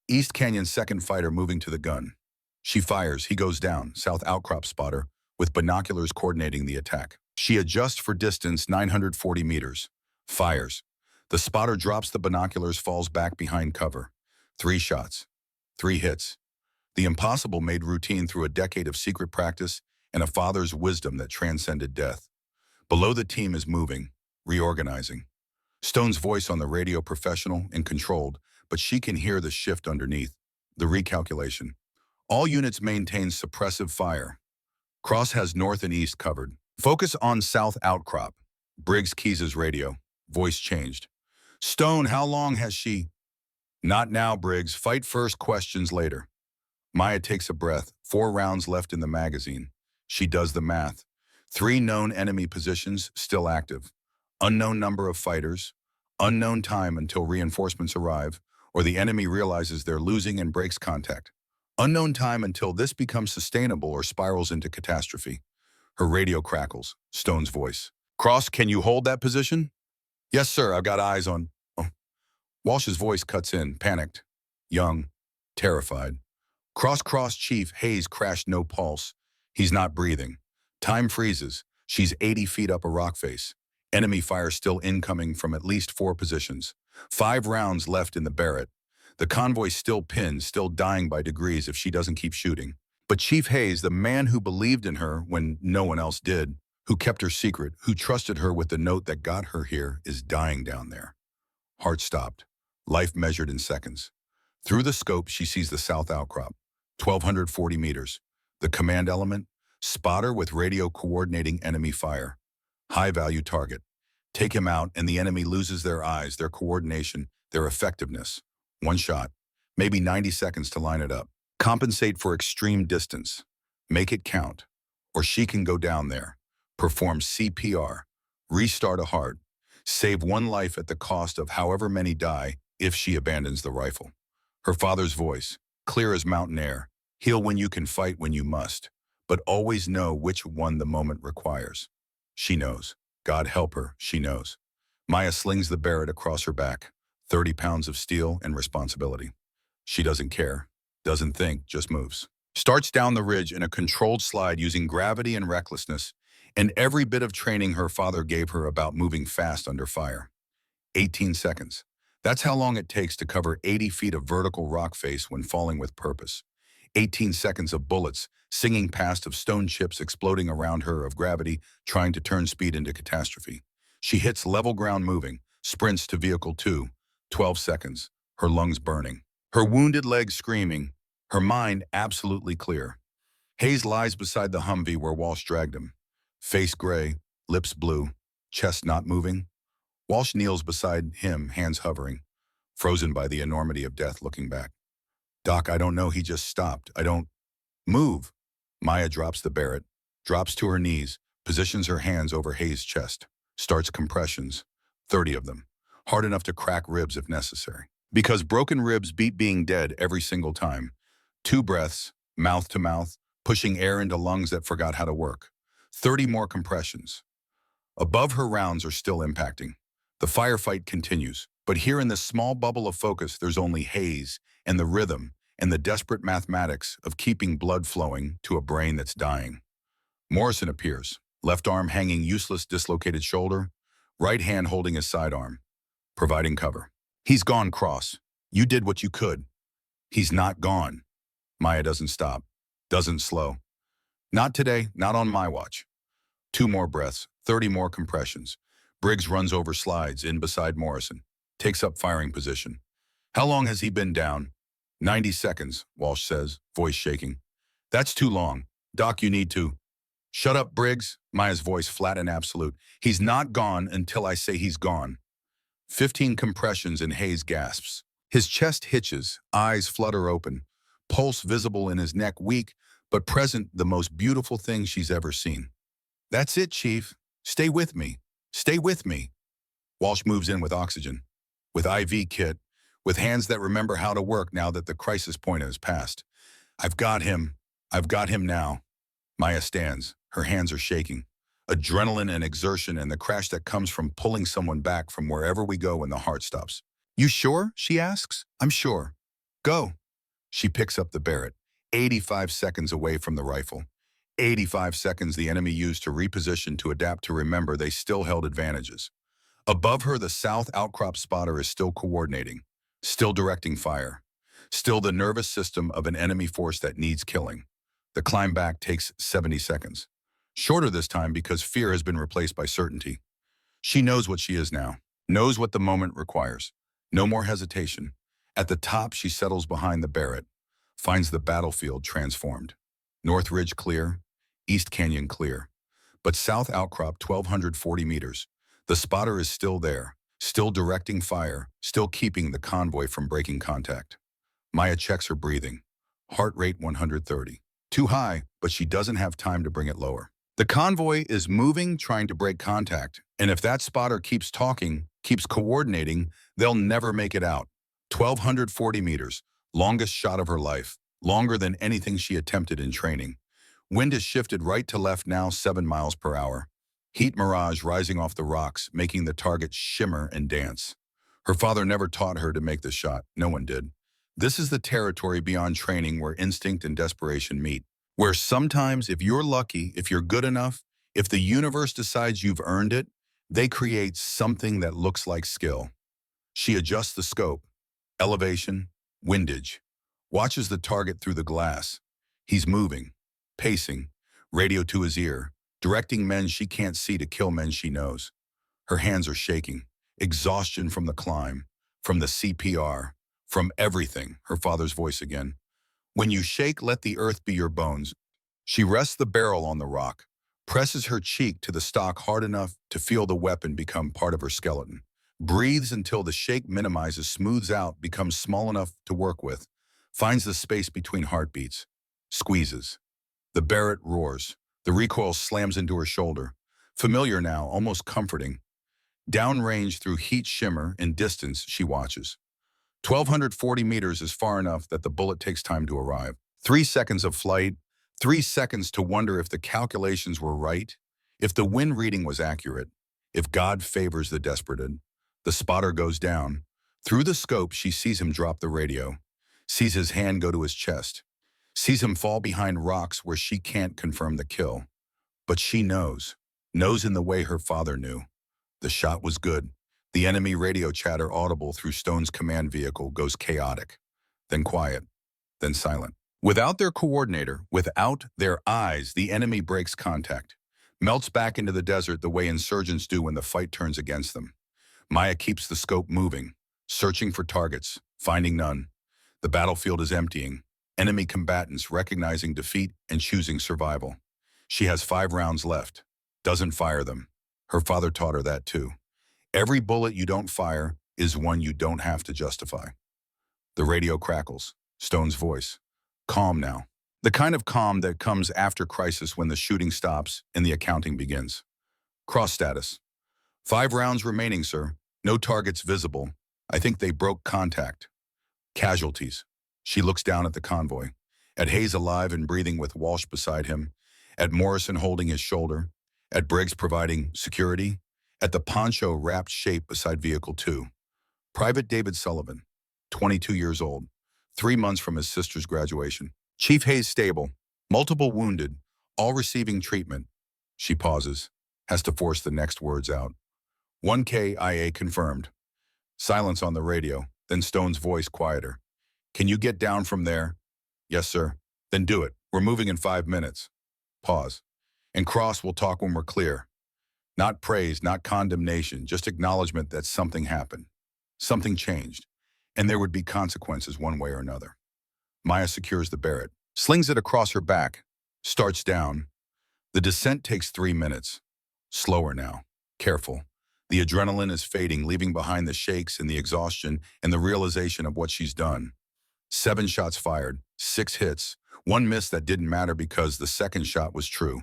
East Canyon's second fighter moving to the gun. She fires, he goes down, south outcrop spotter, with binoculars coordinating the attack. She adjusts for distance, 940 meters. Fires. The spotter drops the binoculars, falls back behind cover. 3 shots. 3 hits. The impossible made routine through a decade of secret practice and a father's wisdom that transcended death. Below, the team is moving, reorganizing. Stone's voice on the radio, professional and controlled, but she can hear the shift underneath. The recalculation. All units maintain suppressive fire. Cross has north and east covered. Focus on south outcrop. Briggs keys his radio. Voice changed. Stone, how long has she? Not now, Briggs. Fight first, questions later. Maya takes a breath. 4 rounds left in the magazine. She does the math. 3 known enemy positions still active. Unknown number of fighters. Unknown time until reinforcements arrive, or the enemy realizes they're losing and breaks contact. Unknown time until this becomes sustainable or spirals into catastrophe. Her radio crackles. Stone's voice. Cross, can you hold that position? Yes, sir, I've got eyes on... Oh. Walsh's voice cuts in, panicked. Young. Terrified. Cross, Chief Hayes crashed no pulse. He's not breathing. Time freezes. She's 80 feet up a rock face. Enemy fire still incoming from at least 4 positions. 5 rounds left in the Barrett. The convoy still pinned, still dying by degrees if she doesn't keep shooting. But Chief Hayes, the man who believed in her when no one else did, who kept her secret, who trusted her with the note that got her here, is dying down there. Heart stopped. Life measured in seconds. Through the scope, she sees the south outcrop. 1,240 meters. The command element, spotter with radio coordinating enemy fire. High-value target. Take him out and the enemy loses their eyes, their coordination, their effectiveness. One shot. Maybe 90 seconds to line it up. Compensate for extreme distance. Make it count. Or she can go down there. Perform CPR. Restart a heart. Save one life at the cost of however many die if she abandons the rifle. Her father's voice, clear as mountain air. Heal when you can fight when you must, but always know which one the moment requires. She knows. God help her, she knows. Maya slings the Barrett across her back, 30 pounds of steel and responsibility. She doesn't care, doesn't think, just moves. Starts down the ridge in a controlled slide using gravity and recklessness, and every bit of training her father gave her about moving fast under fire. 18 seconds. That's how long it takes to cover 80 feet of vertical rock face when falling with purpose. 18 seconds of bullets, singing past of stone chips exploding around her of gravity, trying to turn speed into catastrophe. She hits level ground moving, sprints to vehicle 2. 12 seconds, her lungs burning. Her wounded legs screaming, her mind absolutely clear. Hayes lies beside the Humvee where Walsh dragged him. Face gray, lips blue, chest not moving. Walsh kneels beside him, hands hovering, frozen by the enormity of death looking back. Doc, I don't know, he just stopped. I don't... Move. Maya drops the Barrett, drops to her knees, positions her hands over Hayes' chest, starts compressions, 30 of them, hard enough to crack ribs if necessary. Because broken ribs beat being dead every single time. 2 breaths, mouth to mouth, pushing air into lungs that forgot how to work. 30 more compressions. Above her rounds are still impacting. The firefight continues, but here in this small bubble of focus, there's only Hayes and the rhythm and the desperate mathematics of keeping blood flowing to a brain that's dying. Morrison appears, left arm hanging useless dislocated shoulder, right hand holding his sidearm, providing cover. He's gone, Cross. You did what you could. He's not gone. Maya doesn't stop, doesn't slow. Not today, not on my watch. 2 more breaths, 30 more compressions. Briggs runs over slides in beside Morrison, takes up firing position. How long has he been down? 90 seconds, Walsh says, voice shaking. That's too long. Doc, you need to. Shut up, Briggs, Maya's voice flat and absolute. He's not gone until I say he's gone. 15 compressions and Hayes gasps. His chest hitches, eyes flutter open, pulse visible in his neck weak, but present the most beautiful thing she's ever seen. That's it, Chief. Stay with me. Stay with me. Walsh moves in with oxygen, with IV kit, with hands that remember how to work now that the crisis point has passed. I've got him. I've got him now. Maya stands. Her hands are shaking. Adrenaline and exertion and the crash that comes from pulling someone back from wherever we go when the heart stops. You sure? She asks. I'm sure. Go. She picks up the Barrett, 85 seconds away from the rifle. 85 seconds the enemy used to reposition, to adapt, to remember they still held advantages. Above her, the south outcrop spotter is still coordinating, still directing fire, still the nervous system of an enemy force that needs killing. The climb back takes 70 seconds. Shorter this time because fear has been replaced by certainty. She knows what she is now, knows what the moment requires. No more hesitation. At the top, she settles behind the Barrett, finds the battlefield transformed. North Ridge clear, East Canyon clear. But South Outcrop, 1,240 meters. The spotter is still there, still directing fire, still keeping the convoy from breaking contact. Maya checks her breathing. Heart rate 130. Too high, but she doesn't have time to bring it lower. The convoy is moving, trying to break contact. And if that spotter keeps talking, keeps coordinating, they'll never make it out. 1,240 meters, longest shot of her life, longer than anything she attempted in training. Wind has shifted right to left now, 7 miles per hour. Heat mirage rising off the rocks, making the target shimmer and dance. Her father never taught her to make the shot. No one did. This is the territory beyond training where instinct and desperation meet. Where sometimes, if you're lucky, if you're good enough, if the universe decides you've earned it, they create something that looks like skill. She adjusts the scope, elevation, windage, watches the target through the glass. He's moving, pacing, radio to his ear, directing men she can't see to kill men she knows. Her hands are shaking, exhaustion from the climb, from the CPR, from everything, her father's voice again. When you shake, let the earth be your bones. She rests the barrel on the rock, presses her cheek to the stock hard enough to feel the weapon become part of her skeleton. Breathes until the shake minimizes, smooths out, becomes small enough to work with. Finds the space between heartbeats. Squeezes. The Barrett roars. The recoil slams into her shoulder. Familiar now, almost comforting. Downrange through heat shimmer and distance, she watches. 1,240 meters is far enough that the bullet takes time to arrive. 3 seconds of flight, 3 seconds to wonder if the calculations were right, if the wind reading was accurate, if God favors the desperate. The spotter goes down. Through the scope, she sees him drop the radio, sees his hand go to his chest, sees him fall behind rocks where she can't confirm the kill. But she knows in the way her father knew. The shot was good. The enemy radio chatter audible through Stone's command vehicle goes chaotic, then quiet, then silent. Without their coordinator, without their eyes, the enemy breaks contact, melts back into the desert the way insurgents do when the fight turns against them. Maya keeps the scope moving, searching for targets, finding none. The battlefield is emptying, enemy combatants recognizing defeat and choosing survival. She has 5 rounds left, doesn't fire them. Her father taught her that too. Every bullet you don't fire is one you don't have to justify. The radio crackles, Stone's voice. Calm now. The kind of calm that comes after crisis when the shooting stops and the accounting begins. Cross status. 5 rounds remaining, sir. No targets visible. I think they broke contact. Casualties. She looks down at the convoy. At Hayes alive and breathing with Walsh beside him. At Morrison holding his shoulder. At Briggs providing security. At the poncho-wrapped shape beside Vehicle 2. Private David Sullivan, 22 years old, 3 months from his sister's graduation. Chief Hayes stable, multiple wounded, all receiving treatment. She pauses, has to force the next words out. 1K IA confirmed. Silence on the radio, then Stone's voice quieter. Can you get down from there? Yes, sir. Then do it. We're moving in 5 minutes. Pause. And Cross will talk when we're clear. Not praise, not condemnation, just acknowledgement that something happened. Something changed, and there would be consequences one way or another. Maya secures the Barrett, slings it across her back, starts down. The descent takes 3 minutes. Slower now, careful. The adrenaline is fading, leaving behind the shakes and the exhaustion and the realization of what she's done. 7 shots fired, 6 hits, 1 miss that didn't matter because the second shot was true.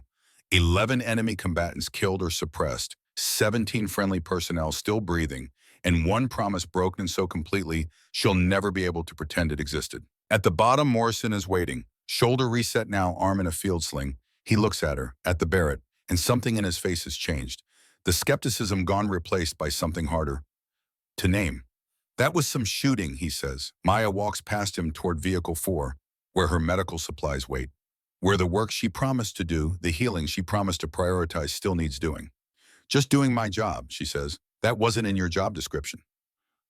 11 enemy combatants killed or suppressed, 17 friendly personnel still breathing, and 1 promise broken so completely she'll never be able to pretend it existed. At the bottom, Morrison is waiting, shoulder reset now, arm in a field sling. He looks at her, at the Barrett, and something in his face has changed. The skepticism gone, replaced by something harder to name. That was some shooting, he says. Maya walks past him toward Vehicle 4, where her medical supplies wait. Where the work she promised to do, the healing she promised to prioritize still needs doing. Just doing my job, she says. That wasn't in your job description.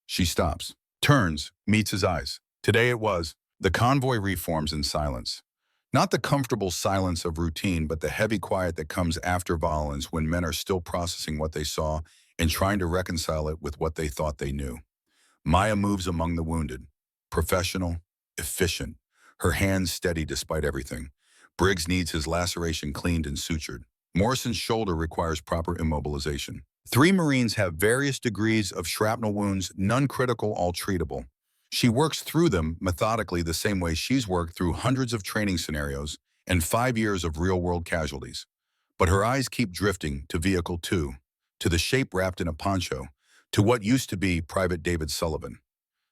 She stops, turns, meets his eyes. Today it was. The convoy reforms in silence. Not the comfortable silence of routine, but the heavy quiet that comes after violence when men are still processing what they saw and trying to reconcile it with what they thought they knew. Maya moves among the wounded. Professional, efficient, her hands steady despite everything. Briggs needs his laceration cleaned and sutured. Morrison's shoulder requires proper immobilization. 3 Marines have various degrees of shrapnel wounds, none critical, all treatable. She works through them methodically the same way she's worked through hundreds of training scenarios and 5 years of real-world casualties. But her eyes keep drifting to Vehicle 2, to the shape wrapped in a poncho, to what used to be Private David Sullivan.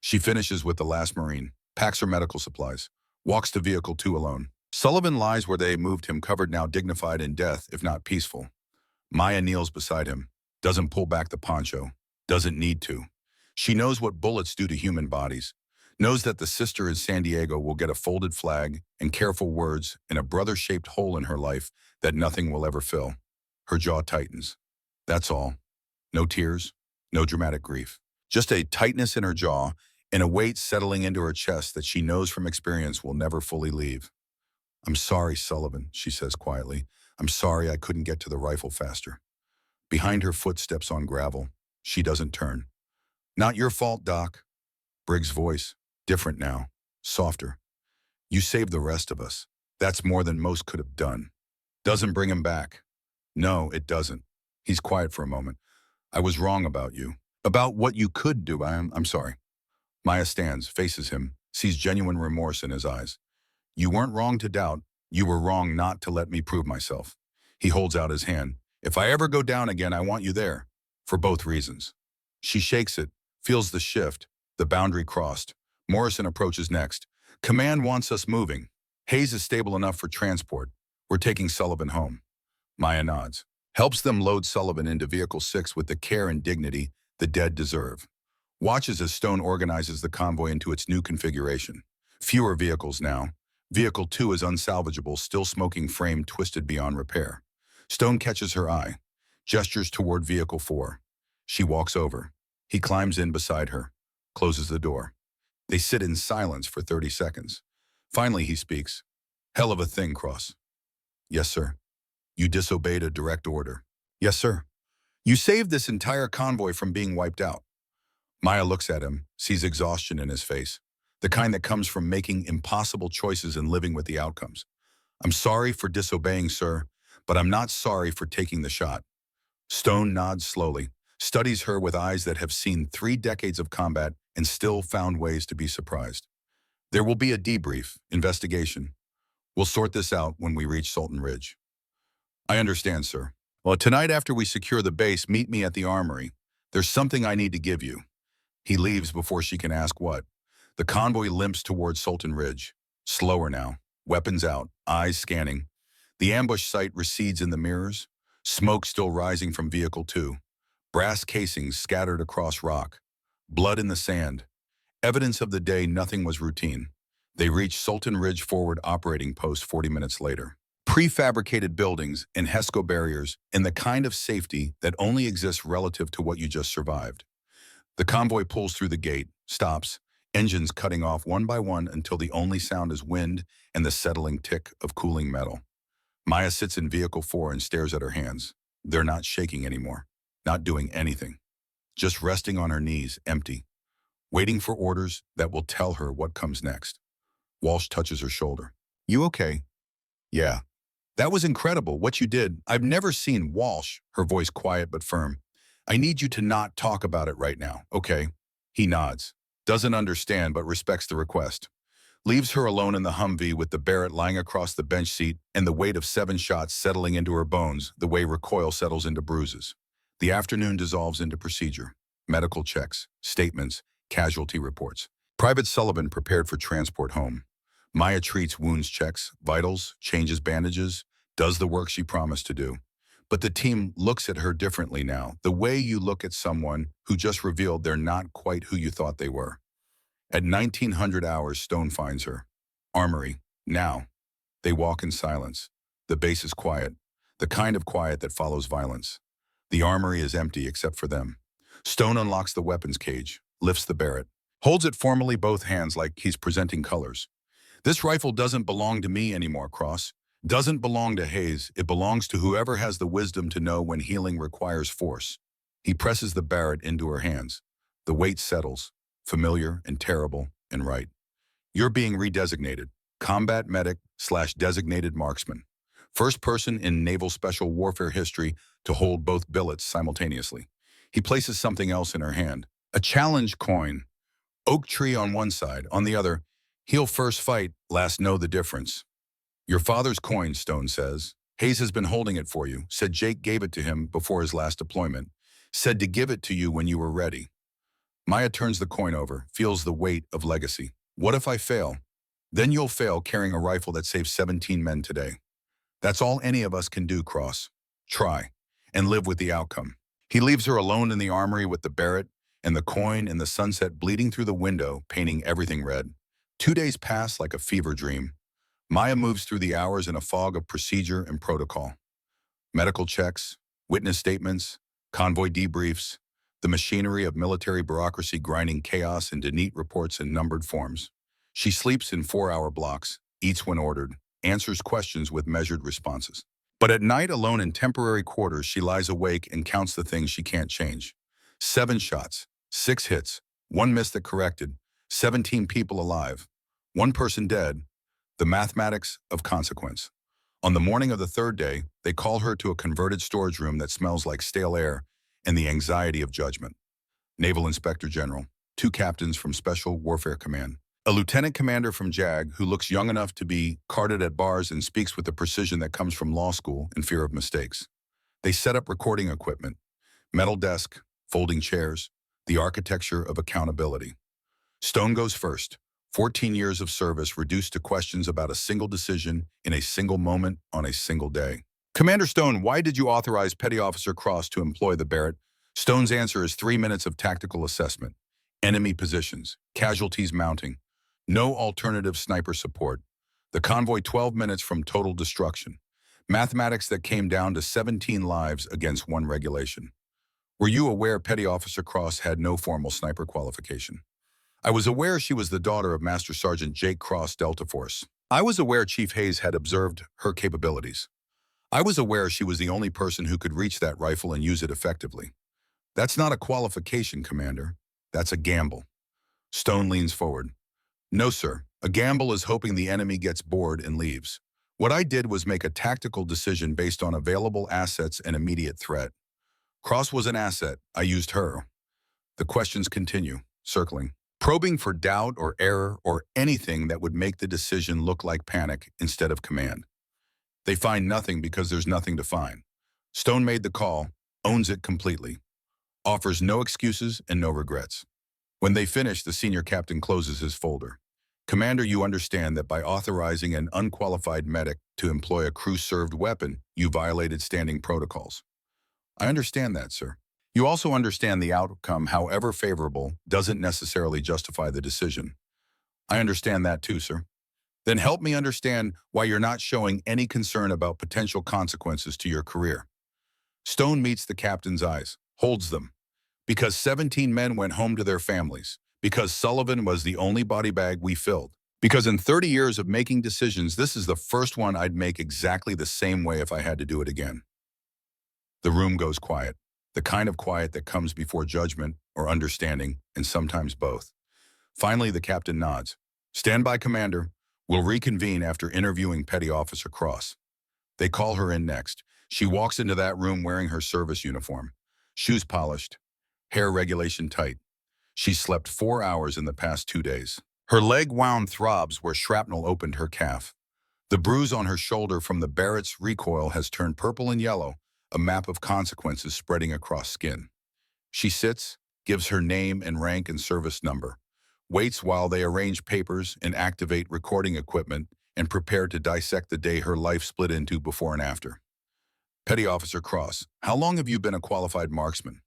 She finishes with the last Marine, packs her medical supplies, walks to Vehicle 2 alone. Sullivan lies where they moved him, covered now, dignified in death, if not peaceful. Maya kneels beside him, doesn't pull back the poncho, doesn't need to. She knows what bullets do to human bodies. Knows that the sister in San Diego will get a folded flag and careful words and a brother-shaped hole in her life that nothing will ever fill. Her jaw tightens. That's all. No tears, no dramatic grief. Just a tightness in her jaw and a weight settling into her chest that she knows from experience will never fully leave. "I'm sorry, Sullivan," she says quietly. "I'm sorry I couldn't get to the rifle faster." Behind her footsteps on gravel, she doesn't turn. "Not your fault, Doc." Briggs' voice, different now, softer. "You saved the rest of us. That's more than most could have done." Doesn't bring him back. No, it doesn't. He's quiet for a moment. "I was wrong about you. About what you could do. I'm sorry." Maya stands, faces him, sees genuine remorse in his eyes. "You weren't wrong to doubt. You were wrong not to let me prove myself." He holds out his hand. "If I ever go down again, I want you there. For both reasons." She shakes it, feels the shift, the boundary crossed. Morrison approaches next. "Command wants us moving. Hayes is stable enough for transport. We're taking Sullivan home." Maya nods. Helps them load Sullivan into Vehicle 6 with the care and dignity the dead deserve. Watches as Stone organizes the convoy into its new configuration. Fewer vehicles now. Vehicle 2 is unsalvageable, still smoking frame twisted beyond repair. Stone catches her eye, gestures toward Vehicle 4. She walks over. He climbs in beside her, closes the door. They sit in silence for 30 seconds. Finally, he speaks. "Hell of a thing, Cross." "Yes, sir." "You disobeyed a direct order." "Yes, sir." "You saved this entire convoy from being wiped out." Maya looks at him, sees exhaustion in his face, the kind that comes from making impossible choices and living with the outcomes. "I'm sorry for disobeying, sir, but I'm not sorry for taking the shot." Stone nods slowly, studies her with eyes that have seen 3 decades of combat and still found ways to be surprised. "There will be a debrief, investigation. We'll sort this out when we reach Sultan Ridge." "I understand, sir." "Well, tonight after we secure the base, meet me at the armory. There's something I need to give you." He leaves before she can ask what. The convoy limps towards Sultan Ridge. Slower now, weapons out, eyes scanning. The ambush site recedes in the mirrors, smoke still rising from Vehicle 2. Brass casings scattered across rock. Blood in the sand. Evidence of the day nothing was routine. They reach Sultan Ridge Forward Operating Post 40 minutes later. Prefabricated buildings and HESCO barriers and the kind of safety that only exists relative to what you just survived. The convoy pulls through the gate, stops, engines cutting off one by one until the only sound is wind and the settling tick of cooling metal. Maya sits in Vehicle 4 and stares at her hands. They're not shaking anymore, not doing anything, just resting on her knees, empty, waiting for orders that will tell her what comes next. Walsh touches her shoulder. "You okay?" "Yeah." "That was incredible, what you did. I've never seen Walsh," her voice quiet but firm. "I need you to not talk about it right now, okay?" He nods. Doesn't understand but respects the request. Leaves her alone in the Humvee with the Barrett lying across the bench seat and the weight of 7 shots settling into her bones the way recoil settles into bruises. The afternoon dissolves into procedure. Medical checks, statements, casualty reports. Private Sullivan prepared for transport home. Maya treats wounds checks, vitals, changes bandages, does the work she promised to do. But the team looks at her differently now, the way you look at someone who just revealed they're not quite who you thought they were. At 1900 hours, Stone finds her. Armory. Now. They walk in silence. The base is quiet, the kind of quiet that follows violence. The armory is empty except for them. Stone unlocks the weapons cage, lifts the Barrett, holds it formally both hands like he's presenting colors. "This rifle doesn't belong to me anymore, Cross. Doesn't belong to Hayes. It belongs to whoever has the wisdom to know when healing requires force." He presses the Barrett into her hands. The weight settles, familiar and terrible and right. "You're being redesignated. Combat medic / designated marksman. First person in naval special warfare history to hold both billets simultaneously." He places something else in her hand. A challenge coin. Oak tree on one side, on the other, "He'll first fight, last know the difference." "Your father's coin," Stone says. "Hayes has been holding it for you. Said Jake gave it to him before his last deployment. Said to give it to you when you were ready." Maya turns the coin over, feels the weight of legacy. "What if I fail?" "Then you'll fail carrying a rifle that saved 17 men today. That's all any of us can do, Cross. Try, and live with the outcome." He leaves her alone in the armory with the Barrett, and the coin in the sunset bleeding through the window, painting everything red. 2 days pass like a fever dream. Maya moves through the hours in a fog of procedure and protocol. Medical checks, witness statements, convoy debriefs, the machinery of military bureaucracy grinding chaos into neat reports and numbered forms. She sleeps in 4-hour blocks, eats when ordered, answers questions with measured responses. But at night, alone in temporary quarters, she lies awake and counts the things she can't change. 7 shots, 6 hits, 1 miss that corrected, 17 people alive, 1 person dead, the mathematics of consequence. On the morning of the 3rd day, they call her to a converted storage room that smells like stale air and the anxiety of judgment. Naval Inspector General, 2 captains from Special Warfare Command, a lieutenant commander from JAG who looks young enough to be carded at bars and speaks with the precision that comes from law school and fear of mistakes. They set up recording equipment, metal desk, folding chairs, the architecture of accountability. Stone goes first. 14 years of service reduced to questions about a single decision in a single moment on a single day. Commander Stone, why did you authorize Petty Officer Cross to employ the Barrett? Stone's answer is 3 minutes of tactical assessment. Enemy positions, casualties mounting, no alternative sniper support. The convoy 12 minutes from total destruction. Mathematics that came down to 17 lives against 1 regulation. Were you aware Petty Officer Cross had no formal sniper qualification? I was aware she was the daughter of Master Sergeant Jake Cross, Delta Force. I was aware Chief Hayes had observed her capabilities. I was aware she was the only person who could reach that rifle and use it effectively. That's not a qualification, Commander. That's a gamble. Stone leans forward. No, sir. A gamble is hoping the enemy gets bored and leaves. What I did was make a tactical decision based on available assets and immediate threat. Cross was an asset. I used her. The questions continue, circling, probing for doubt or error or anything that would make the decision look like panic instead of command. They find nothing because there's nothing to find. Stone made the call, owns it completely, offers no excuses and no regrets. When they finish, the senior captain closes his folder. Commander, you understand that by authorizing an unqualified medic to employ a crew-served weapon, you violated standing protocols. I understand that, sir. You also understand the outcome, however favorable, doesn't necessarily justify the decision. I understand that too, sir. Then help me understand why you're not showing any concern about potential consequences to your career. Stone meets the captain's eyes, holds them. Because 17 men went home to their families. Because Sullivan was the only body bag we filled. Because in 30 years of making decisions, this is the first one I'd make exactly the same way if I had to do it again. The room goes quiet. The kind of quiet that comes before judgment or understanding, and sometimes both. Finally, the captain nods. Stand by, Commander. We'll reconvene after interviewing Petty Officer Cross. They call her in next. She walks into that room wearing her service uniform. Shoes polished, hair regulation tight. She slept 4 hours in the past 2 days. Her leg wound throbs where shrapnel opened her calf. The bruise on her shoulder from the Barrett's recoil has turned purple and yellow, a map of consequences spreading across skin. She sits, gives her name and rank and service number, waits while they arrange papers and activate recording equipment and prepare to dissect the day her life split into before and after. Petty Officer Cross, how long have you been a qualified marksman?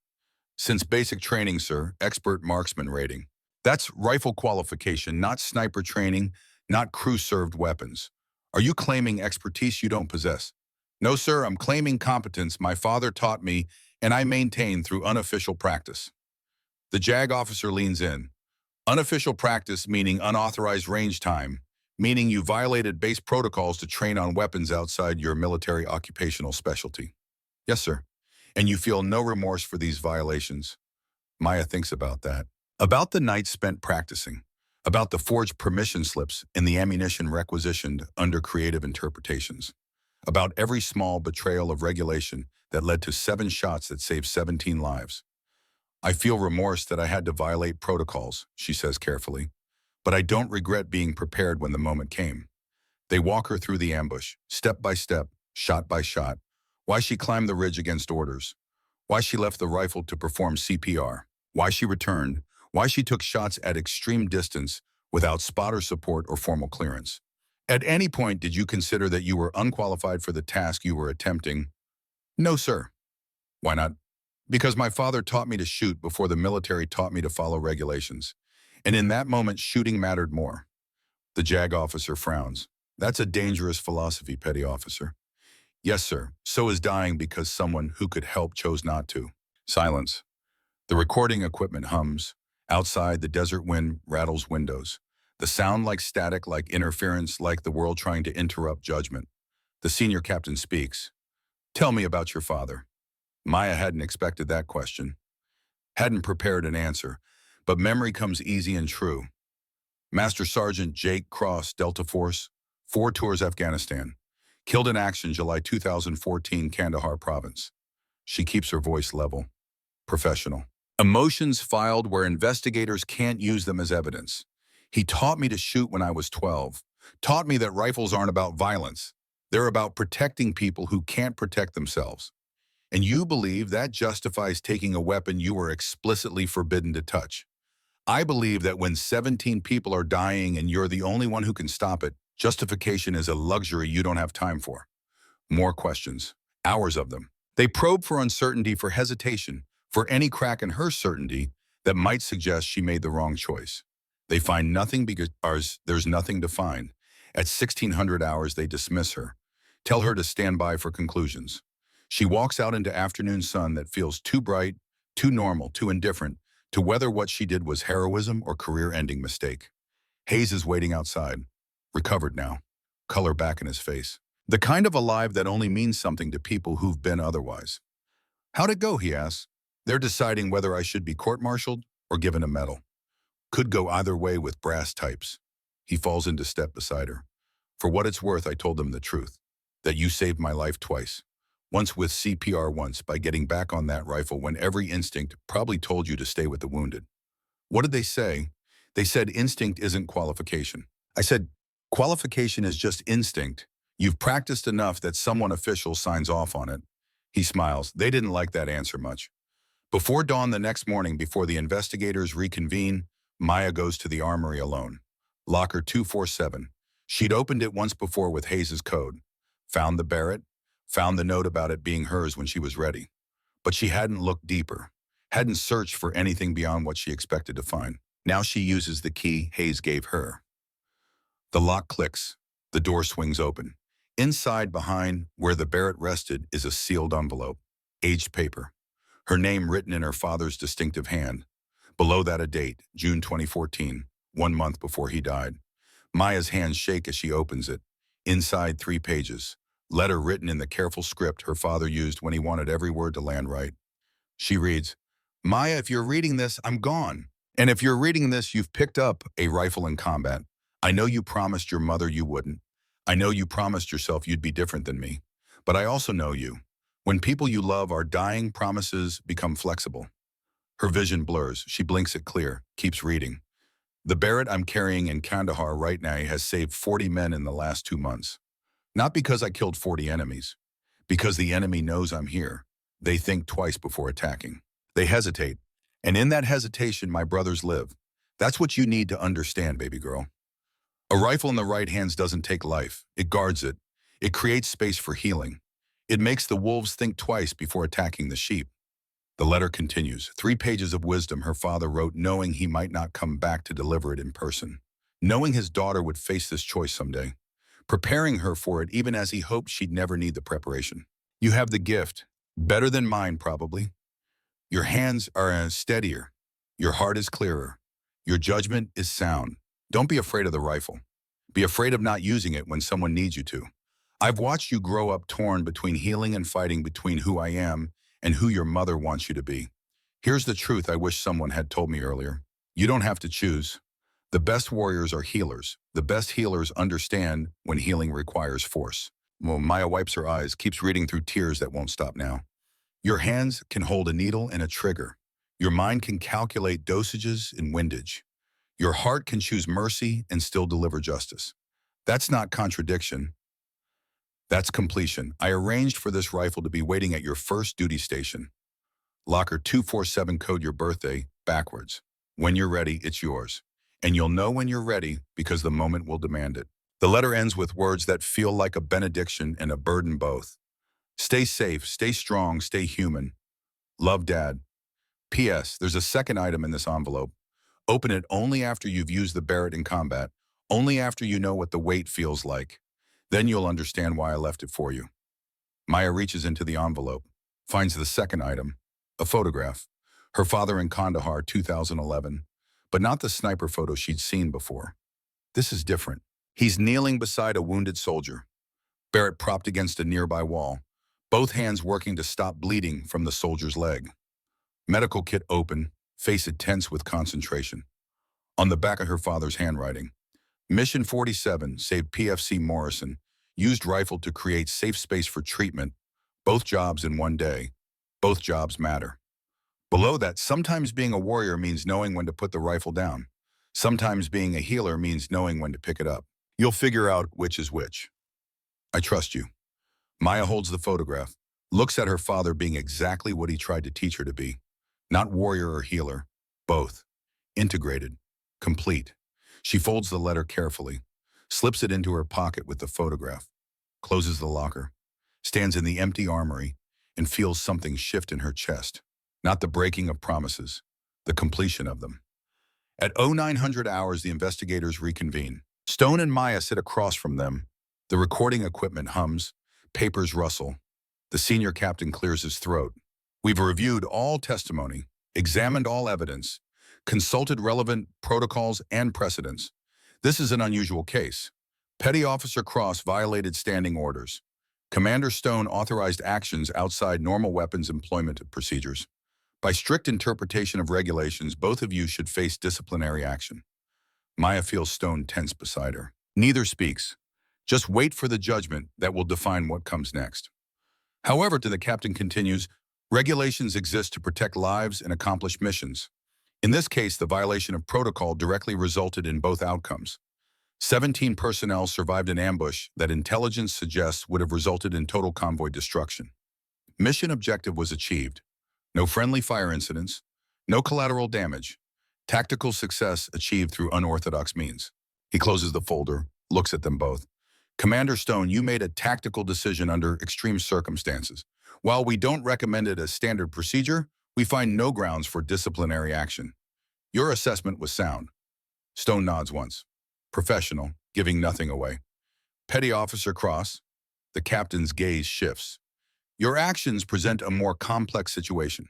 Since basic training, sir, expert marksman rating. That's rifle qualification, not sniper training, not crew-served weapons. Are you claiming expertise you don't possess? No, sir, I'm claiming competence my father taught me and I maintain through unofficial practice. The JAG officer leans in. Unofficial practice meaning unauthorized range time, meaning you violated base protocols to train on weapons outside your military occupational specialty. Yes, sir. And you feel no remorse for these violations. Maya thinks about that. About the nights spent practicing. About the forged permission slips and the ammunition requisitioned under creative interpretations. About every small betrayal of regulation that led to 7 shots that saved 17 lives. I feel remorse that I had to violate protocols, she says carefully, but I don't regret being prepared when the moment came. They walk her through the ambush, step by step, shot by shot, why she climbed the ridge against orders, why she left the rifle to perform CPR, why she returned, why she took shots at extreme distance without spotter support or formal clearance. At any point, did you consider that you were unqualified for the task you were attempting? No, sir. Why not? Because my father taught me to shoot before the military taught me to follow regulations. And in that moment, shooting mattered more. The JAG officer frowns. That's a dangerous philosophy, petty officer. Yes, sir. So is dying because someone who could help chose not to. Silence. The recording equipment hums. Outside, the desert wind rattles windows. The sound like static, like interference, like the world trying to interrupt judgment. The senior captain speaks. Tell me about your father. Maya hadn't expected that question, hadn't prepared an answer, but memory comes easy and true. Master Sergeant Jake Cross, Delta Force, 4 tours Afghanistan. Killed in action July 2014, Kandahar province. She keeps her voice level, professional. Emotions filed where investigators can't use them as evidence. He taught me to shoot when I was 12. Taught me that rifles aren't about violence. They're about protecting people who can't protect themselves. And you believe that justifies taking a weapon you were explicitly forbidden to touch. I believe that when 17 people are dying and you're the only one who can stop it, justification is a luxury you don't have time for. More questions, hours of them. They probe for uncertainty, for hesitation, for any crack in her certainty that might suggest she made the wrong choice. They find nothing because there's nothing to find. At 1600 hours, they dismiss her, tell her to stand by for conclusions. She walks out into afternoon sun that feels too bright, too normal, too indifferent to whether what she did was heroism or career-ending mistake. Hayes is waiting outside, recovered now, color back in his face. The kind of alive that only means something to people who've been otherwise. How'd it go, he asks. They're deciding whether I should be court-martialed or given a medal. Could go either way with brass types. He falls into step beside her. For what it's worth, I told them the truth, that you saved my life twice. Once with CPR, once by getting back on that rifle when every instinct probably told you to stay with the wounded. What did they say? They said instinct isn't qualification. I said, qualification is just instinct. You've practiced enough that someone official signs off on it. He smiles. They didn't like that answer much. Before dawn the next morning, before the investigators reconvene, Maya goes to the armory alone. Locker 247. She'd opened it once before with Hayes's code. Found the Barrett, found the note about it being hers when she was ready. But she hadn't looked deeper, hadn't searched for anything beyond what she expected to find. Now she uses the key Hayes gave her. The lock clicks. The door swings open. Inside, behind where the Barrett rested, is a sealed envelope. Aged paper. Her name written in her father's distinctive hand. Below that a date, June 2014, 1 month before he died. Maya's hands shake as she opens it. Inside, 3 pages. Letter written in the careful script her father used when he wanted every word to land right. She reads, Maya, if you're reading this, I'm gone. And if you're reading this, you've picked up a rifle in combat. I know you promised your mother you wouldn't. I know you promised yourself you'd be different than me. But I also know you. When people you love are dying, promises become flexible. Her vision blurs. She blinks it clear, keeps reading. The Barrett I'm carrying in Kandahar right now has saved 40 men in the last 2 months. Not because I killed 40 enemies. Because the enemy knows I'm here. They think twice before attacking. They hesitate. And in that hesitation, my brothers live. That's what you need to understand, baby girl. A rifle in the right hands doesn't take life. It guards it. It creates space for healing. It makes the wolves think twice before attacking the sheep. The letter continues. 3 pages of wisdom her father wrote knowing he might not come back to deliver it in person. Knowing his daughter would face this choice someday. Preparing her for it even as he hoped she'd never need the preparation. You have the gift. Better than mine, probably. Your hands are steadier. Your heart is clearer. Your judgment is sound. Don't be afraid of the rifle. Be afraid of not using it when someone needs you to. I've watched you grow up torn between healing and fighting, between who I am and who your mother wants you to be. Here's the truth I wish someone had told me earlier. You don't have to choose. The best warriors are healers. The best healers understand when healing requires force. Well, Maya wipes her eyes, keeps reading through tears that won't stop now. Your hands can hold a needle and a trigger. Your mind can calculate dosages and windage. Your heart can choose mercy and still deliver justice. That's not contradiction. That's completion. I arranged for this rifle to be waiting at your first duty station. Locker 247, code your birthday, backwards. When you're ready, it's yours. And you'll know when you're ready because the moment will demand it. The letter ends with words that feel like a benediction and a burden both. Stay safe, stay strong, stay human. Love, Dad. P.S. There's a second item in this envelope. Open it only after you've used the Barrett in combat, only after you know what the weight feels like. Then you'll understand why I left it for you. Maya reaches into the envelope, finds the second item, a photograph. Her father in Kandahar, 2011, but not the sniper photo she'd seen before. This is different. He's kneeling beside a wounded soldier, Barrett propped against a nearby wall, both hands working to stop bleeding from the soldier's leg. Medical kit open, face tense with concentration. On the back of her father's handwriting, Mission 47 saved PFC Morrison, used rifle to create safe space for treatment, both jobs in one day. Both jobs matter. Below that, sometimes being a warrior means knowing when to put the rifle down. Sometimes being a healer means knowing when to pick it up. You'll figure out which is which. I trust you. Maya holds the photograph, looks at her father being exactly what he tried to teach her to be. Not warrior or healer, both. Integrated, complete. She folds the letter carefully, slips it into her pocket with the photograph, closes the locker, stands in the empty armory, and feels something shift in her chest. Not the breaking of promises, the completion of them. At 0900 hours, the investigators reconvene. Stone and Maya sit across from them. The recording equipment hums, papers rustle. The senior captain clears his throat. We've reviewed all testimony, examined all evidence, consulted relevant protocols and precedents. This is an unusual case. Petty Officer Cross violated standing orders. Commander Stone authorized actions outside normal weapons employment procedures. By strict interpretation of regulations, both of you should face disciplinary action. Maya feels Stone tense beside her. Neither speaks. Just wait for the judgment that will define what comes next. However, the captain continues, regulations exist to protect lives and accomplish missions. In this case, the violation of protocol directly resulted in both outcomes. 17 personnel survived an ambush that intelligence suggests would have resulted in total convoy destruction. Mission objective was achieved. No friendly fire incidents, no collateral damage. Tactical success achieved through unorthodox means. He closes the folder, looks at them both. Commander Stone, you made a tactical decision under extreme circumstances. While we don't recommend it as standard procedure, we find no grounds for disciplinary action. Your assessment was sound. Stone nods once. Professional, giving nothing away. Petty Officer Cross, the captain's gaze shifts. Your actions present a more complex situation.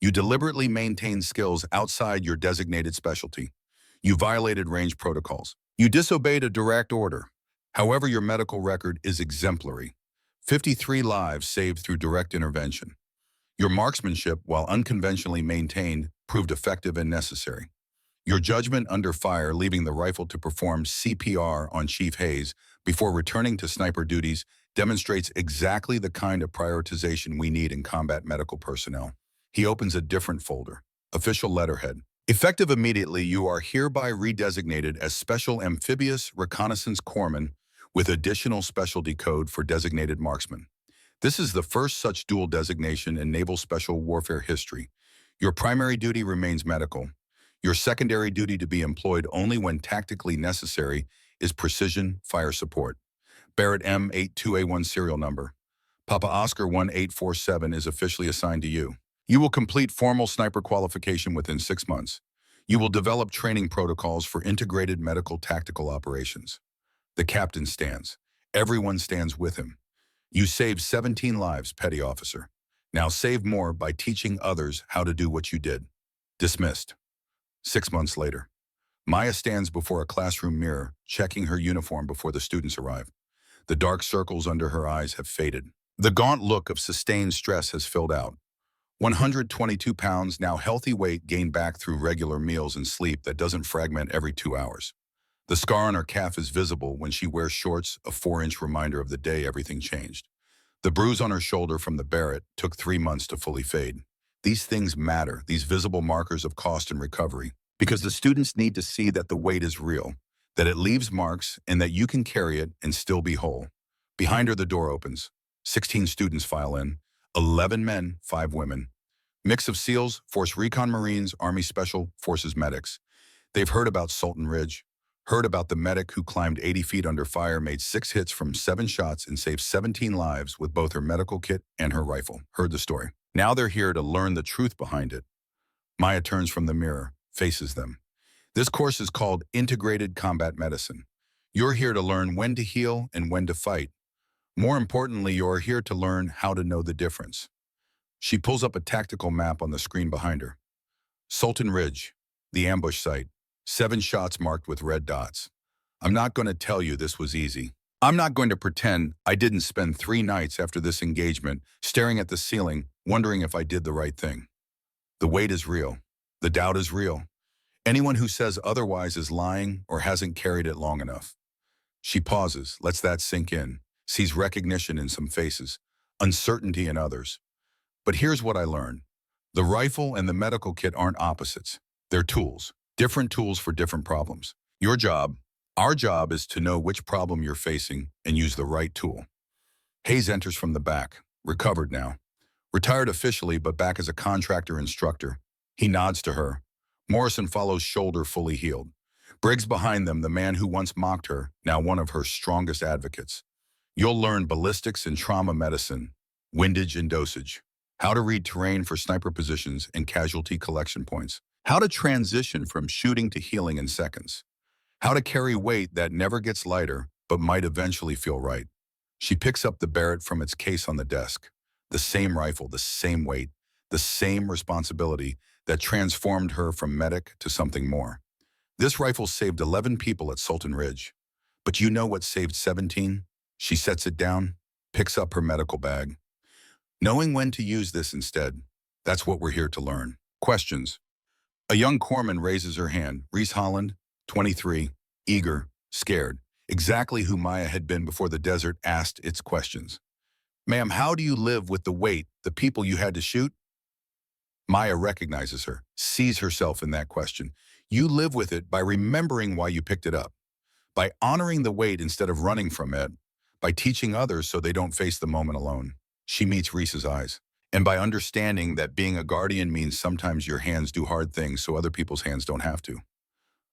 You deliberately maintained skills outside your designated specialty. You violated range protocols. You disobeyed a direct order. However, your medical record is exemplary. 53 lives saved through direct intervention. Your marksmanship, while unconventionally maintained, proved effective and necessary. Your judgment under fire, leaving the rifle to perform CPR on Chief Hayes before returning to sniper duties, demonstrates exactly the kind of prioritization we need in combat medical personnel. He opens a different folder. Official letterhead. Effective immediately, you are hereby redesignated as Special Amphibious Reconnaissance Corpsman with additional specialty code for designated marksman. This is the first such dual designation in naval special warfare history. Your primary duty remains medical. Your secondary duty to be employed only when tactically necessary is precision fire support. Barrett M82A1 serial number. Papa Oscar 1847 is officially assigned to you. You will complete formal sniper qualification within 6 months. You will develop training protocols for integrated medical tactical operations. The captain stands. Everyone stands with him. You saved 17 lives, Petty Officer. Now save more by teaching others how to do what you did. Dismissed. 6 months later, Maya stands before a classroom mirror, checking her uniform before the students arrive. The dark circles under her eyes have faded. The gaunt look of sustained stress has filled out. 122 pounds, now healthy weight gained back through regular meals and sleep that doesn't fragment every 2 hours. The scar on her calf is visible when she wears shorts, a 4-inch reminder of the day everything changed. The bruise on her shoulder from the Barrett took 3 months to fully fade. These things matter, these visible markers of cost and recovery, because the students need to see that the weight is real, that it leaves marks, and that you can carry it and still be whole. Behind her, the door opens. 16 students file in, 11 men, 5 women. Mix of SEALs, Force Recon Marines, Army Special Forces medics. They've heard about Sultan Ridge, heard about the medic who climbed 80 feet under fire, made 6 hits from 7 shots, and saved 17 lives with both her medical kit and her rifle. Heard the story. Now they're here to learn the truth behind it. Maya turns from the mirror, faces them. This course is called Integrated Combat Medicine. You're here to learn when to heal and when to fight. More importantly, you're here to learn how to know the difference. She pulls up a tactical map on the screen behind her. Sultan Ridge, the ambush site. 7 shots marked with red dots. I'm not going to tell you this was easy. I'm not going to pretend I didn't spend 3 nights after this engagement staring at the ceiling, wondering if I did the right thing. The weight is real. The doubt is real. Anyone who says otherwise is lying or hasn't carried it long enough. She pauses, lets that sink in, sees recognition in some faces, uncertainty in others. But here's what I learned. The rifle and the medical kit aren't opposites. They're tools, different tools for different problems. Our job is to know which problem you're facing and use the right tool. Hayes enters from the back, recovered now. Retired officially, but back as a contractor instructor. He nods to her. Morrison follows, shoulder fully healed. Briggs behind them, the man who once mocked her, now one of her strongest advocates. You'll learn ballistics and trauma medicine, windage and dosage, how to read terrain for sniper positions and casualty collection points, how to transition from shooting to healing in seconds, how to carry weight that never gets lighter but might eventually feel right. She picks up the Barrett from its case on the desk. The same rifle, the same weight, the same responsibility that transformed her from medic to something more. This rifle saved 11 people at Sultan Ridge. But you know what saved 17? She sets it down, picks up her medical bag. Knowing when to use this instead, that's what we're here to learn. Questions. A young corpsman raises her hand. Reese Holland, 23, eager, scared. Exactly who Maya had been before the desert asked its questions. Ma'am, how do you live with the weight, the people you had to shoot? Maya recognizes her, sees herself in that question. You live with it by remembering why you picked it up, by honoring the weight instead of running from it, by teaching others so they don't face the moment alone. She meets Reese's eyes, and by understanding that being a guardian means sometimes your hands do hard things so other people's hands don't have to.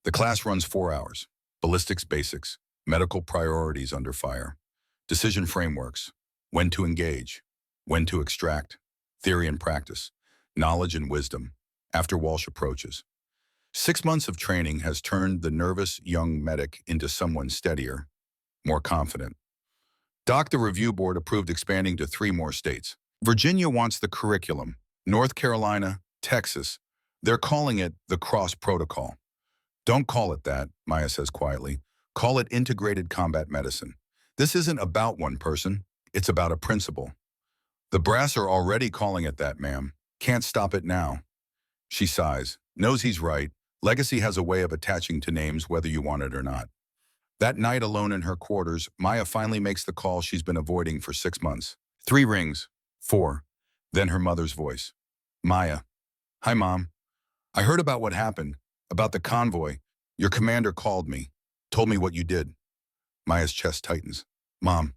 The class runs 4 hours. Ballistics basics, medical priorities under fire, decision frameworks, when to engage, when to extract, theory and practice, knowledge and wisdom, after Walsh approaches. 6 months of training has turned the nervous young medic into someone steadier, more confident. The Review Board approved expanding to 3 more states. Virginia wants the curriculum. North Carolina, Texas. They're calling it the Cross Protocol. Don't call it that, Maya says quietly. Call it Integrated Combat Medicine. This isn't about one person. It's about a principle. The brass are already calling it that, ma'am. Can't stop it now. She sighs, knows he's right. Legacy has a way of attaching to names whether you want it or not. That night alone in her quarters, Maya finally makes the call she's been avoiding for 6 months. 3 rings. 4. Then her mother's voice. Maya. Hi, Mom. I heard about what happened, about the convoy. Your commander called me, told me what you did. Maya's chest tightens. Mom,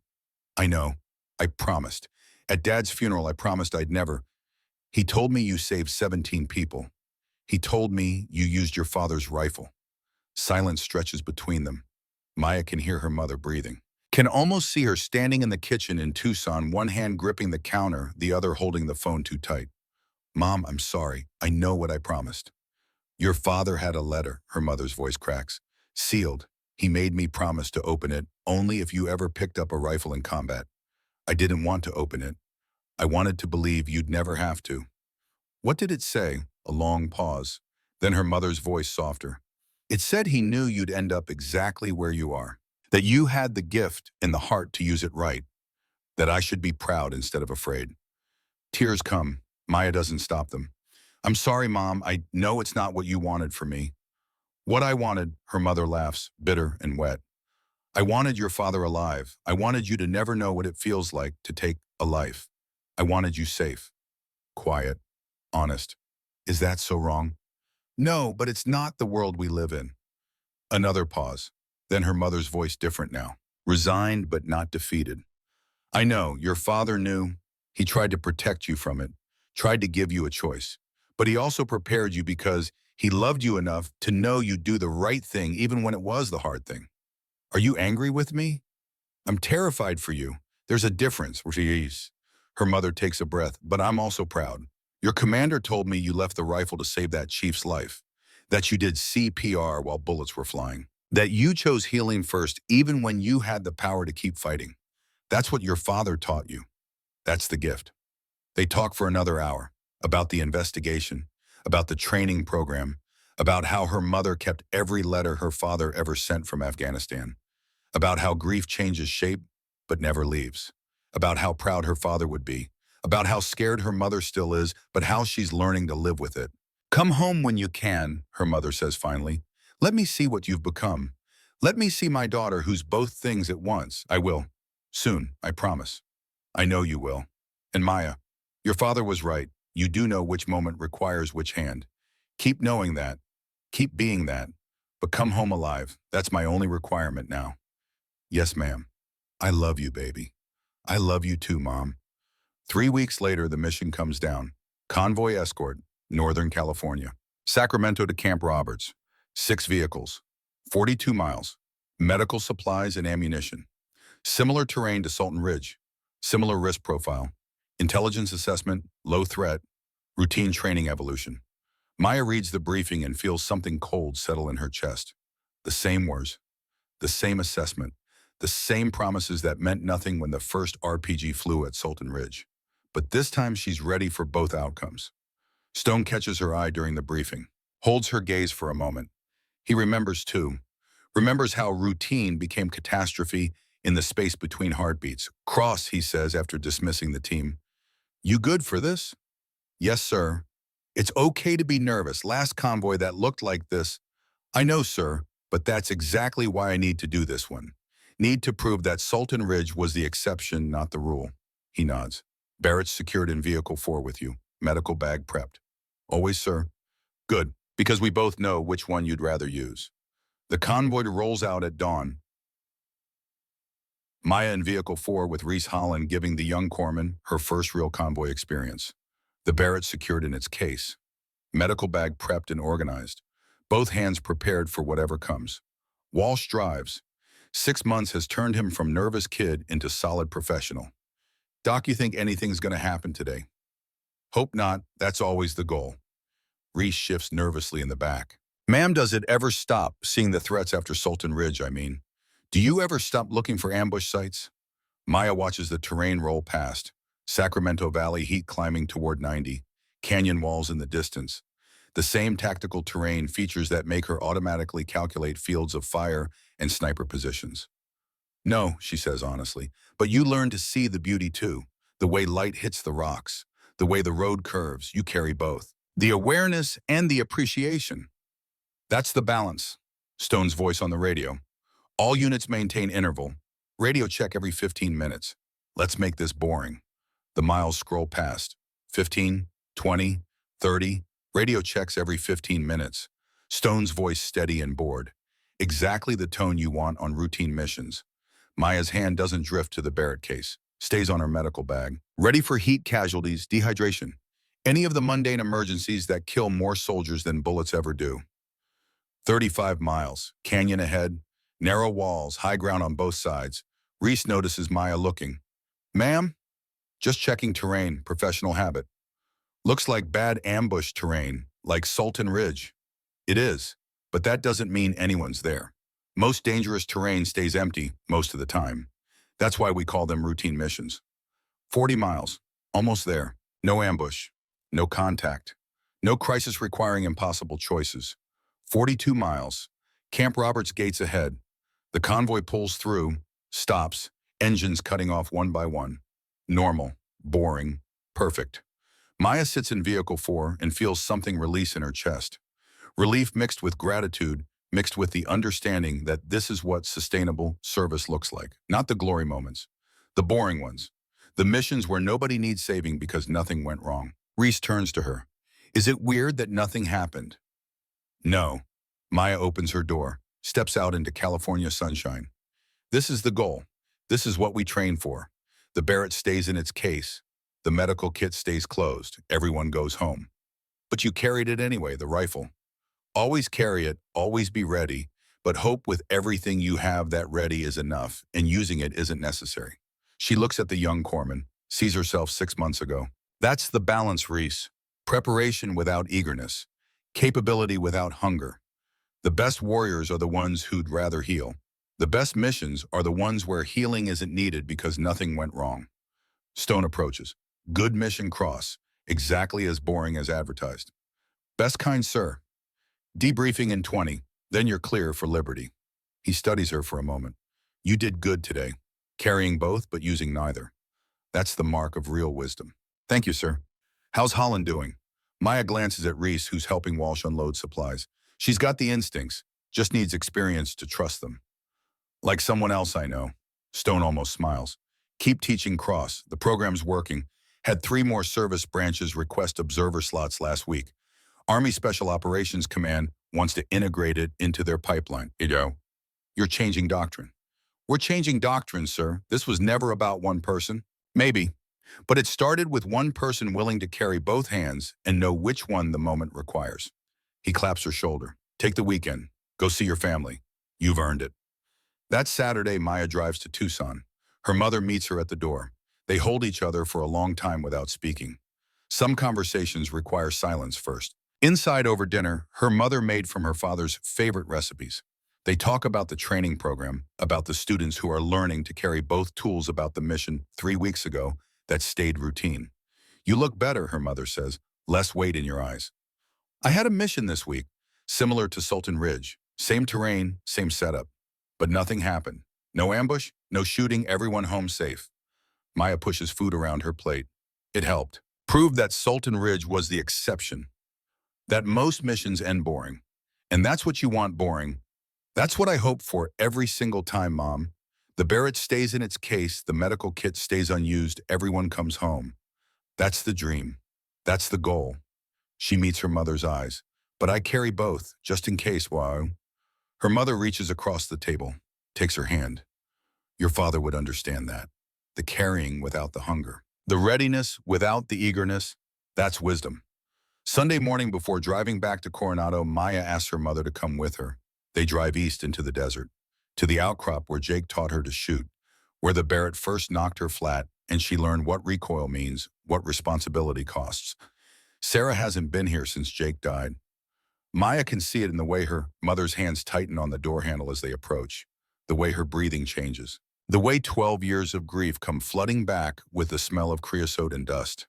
I know. I promised. At Dad's funeral, I promised I'd never. He told me you saved 17 people. He told me you used your father's rifle. Silence stretches between them. Maya can hear her mother breathing. Can almost see her standing in the kitchen in Tucson, one hand gripping the counter, the other holding the phone too tight. Mom, I'm sorry. I know what I promised. Your father had a letter, her mother's voice cracks. Sealed. He made me promise to open it only if you ever picked up a rifle in combat. I didn't want to open it. I wanted to believe you'd never have to. What did it say? A long pause. Then her mother's voice softer. It said he knew you'd end up exactly where you are. That you had the gift and the heart to use it right. That I should be proud instead of afraid. Tears come. Maya doesn't stop them. I'm sorry, Mom. I know it's not what you wanted for me. What I wanted, her mother laughs, bitter and wet. I wanted your father alive. I wanted you to never know what it feels like to take a life. I wanted you safe, quiet, honest. Is that so wrong? No, but it's not the world we live in. Another pause. Then her mother's voice different now. Resigned but not defeated. I know, your father knew. He tried to protect you from it. Tried to give you a choice. But he also prepared you because he loved you enough to know you'd do the right thing even when it was the hard thing. Are you angry with me? I'm terrified for you. There's a difference. Her mother takes a breath, but I'm also proud. Your commander told me you left the rifle to save that chief's life, that you did CPR while bullets were flying, that you chose healing first even when you had the power to keep fighting. That's what your father taught you. That's the gift. They talk for another hour about the investigation, about the training program, about how her mother kept every letter her father ever sent from Afghanistan, about how grief changes shape but never leaves, about how proud her father would be, about how scared her mother still is, but how she's learning to live with it. Come home when you can, her mother says finally. Let me see what you've become. Let me see my daughter who's both things at once. I will. Soon, I promise. I know you will. And Maya, your father was right. You do know which moment requires which hand. Keep knowing that. Keep being that. But come home alive. That's my only requirement now. Yes, ma'am. I love you, baby. I love you too, Mom. 3 weeks later, the mission comes down. Convoy escort, Northern California. Sacramento to Camp Roberts. 6 vehicles. 42 miles. Medical supplies and ammunition. Similar terrain to Sultan Ridge. Similar risk profile. Intelligence assessment, low threat, routine training evolution. Maya reads the briefing and feels something cold settle in her chest. The same words, the same assessment, the same promises that meant nothing when the first RPG flew at Sultan Ridge. But this time she's ready for both outcomes. Stone catches her eye during the briefing, holds her gaze for a moment. He remembers too. Remembers how routine became catastrophe in the space between heartbeats. Cross, he says after dismissing the team. You good for this? Yes, sir. It's okay to be nervous. Last convoy that looked like this. I know, sir, but that's exactly why I need to do this one. Need to prove that Sultan Ridge was the exception, not the rule. He nods. Barrett's secured in Vehicle 4 with you. Medical bag prepped. Always, sir. Good, because we both know which one you'd rather use. The convoy rolls out at dawn. Maya in Vehicle 4 with Reese Holland giving the young corpsman her first real convoy experience. The Barrett secured in its case. Medical bag prepped and organized. Both hands prepared for whatever comes. Walsh drives. 6 months has turned him from nervous kid into solid professional. Doc, you think anything's going to happen today? Hope not. That's always the goal. Reese shifts nervously in the back. Ma'am, does it ever stop seeing the threats after Sultan Ridge, I mean? Do you ever stop looking for ambush sites? Maya watches the terrain roll past. Sacramento Valley heat climbing toward 90. Canyon walls in the distance. The same tactical terrain features that make her automatically calculate fields of fire and sniper positions. No, she says honestly, but you learn to see the beauty too. The way light hits the rocks. The way the road curves. You carry both. The awareness and the appreciation. That's the balance. Stone's voice on the radio. All units maintain interval. Radio check every 15 minutes. Let's make this boring. The miles scroll past. 15, 20, 30. Radio checks every 15 minutes. Stone's voice steady and bored. Exactly the tone you want on routine missions. Maya's hand doesn't drift to the Barrett case. Stays on her medical bag. Ready for heat casualties, dehydration. Any of the mundane emergencies that kill more soldiers than bullets ever do. 35 miles. Canyon ahead. Narrow walls, high ground on both sides. Reese notices Maya looking. Ma'am? Just checking terrain, professional habit. Looks like bad ambush terrain, like Sultan Ridge. It is, but that doesn't mean anyone's there. Most dangerous terrain stays empty most of the time. That's why we call them routine missions. 40 miles, almost there. No ambush, no contact, no crisis requiring impossible choices. 42 miles. Camp Roberts gates ahead. The convoy pulls through, stops, engines cutting off one by one. Normal, boring, perfect. Maya sits in Vehicle 4 and feels something release in her chest. Relief mixed with gratitude, mixed with the understanding that this is what sustainable service looks like. Not the glory moments, the boring ones. The missions where nobody needs saving because nothing went wrong. Reese turns to her. Is it weird that nothing happened? No. Maya opens her door, steps out into California sunshine. This is the goal. This is what we train for. The Barrett stays in its case. The medical kit stays closed. Everyone goes home. But you carried it anyway, the rifle. Always carry it, always be ready, but hope with everything you have that ready is enough and using it isn't necessary. She looks at the young corpsman. sees herself 6 months ago. That's the balance, Reese. Preparation without eagerness. Capability without hunger. The best warriors are the ones who'd rather heal. The best missions are the ones where healing isn't needed because nothing went wrong. Stone approaches. Good mission cross. Exactly as boring as advertised. Best kind sir. Debriefing in 20. Then you're clear for liberty. He studies her for a moment. You did good today. Carrying both but using neither. That's the mark of real wisdom. Thank you, sir. How's Holland doing? Maya glances at Reese, who's helping Walsh unload supplies. She's got the instincts, just needs experience to trust them. Like someone else I know. Stone almost smiles. Keep teaching Cross. The program's working. Had 3 more service branches request observer slots last week. Army Special Operations Command wants to integrate it into their pipeline. You're changing doctrine. We're changing doctrine, sir. This was never about one person. Maybe. But it started with one person willing to carry both hands and know which one the moment requires. He claps her shoulder. Take the weekend. Go see your family. You've earned it. That Saturday, Maya drives to Tucson. Her mother meets her at the door. They hold each other for a long time without speaking. Some conversations require silence first. Inside over dinner, her mother made from her father's favorite recipes. They talk about the training program, about the students who are learning to carry both tools, about the mission 3 weeks ago that stayed routine. You look better, her mother says, less weight in your eyes. I had a mission this week, similar to Sultan Ridge. Same terrain, same setup. But nothing happened. No ambush, no shooting, everyone home safe. Maya pushes food around her plate. It helped. Proved that Sultan Ridge was the exception. That most missions end boring. And that's what you want, boring. That's what I hope for every single time, Mom. The Barrett stays in its case, the medical kit stays unused, everyone comes home. That's the dream. That's the goal. She meets her mother's eyes. But I carry both, just in case, wow. Her mother reaches across the table, takes her hand. Your father would understand that. The carrying without the hunger. The readiness without the eagerness, that's wisdom. Sunday morning before driving back to Coronado, Maya asks her mother to come with her. They drive east into the desert, to the outcrop where Jake taught her to shoot, where the Barrett first knocked her flat, and she learned what recoil means, what responsibility costs. Sarah hasn't been here since Jake died. Maya can see it in the way her mother's hands tighten on the door handle as they approach, the way her breathing changes, the way 12 years of grief come flooding back with the smell of creosote and dust.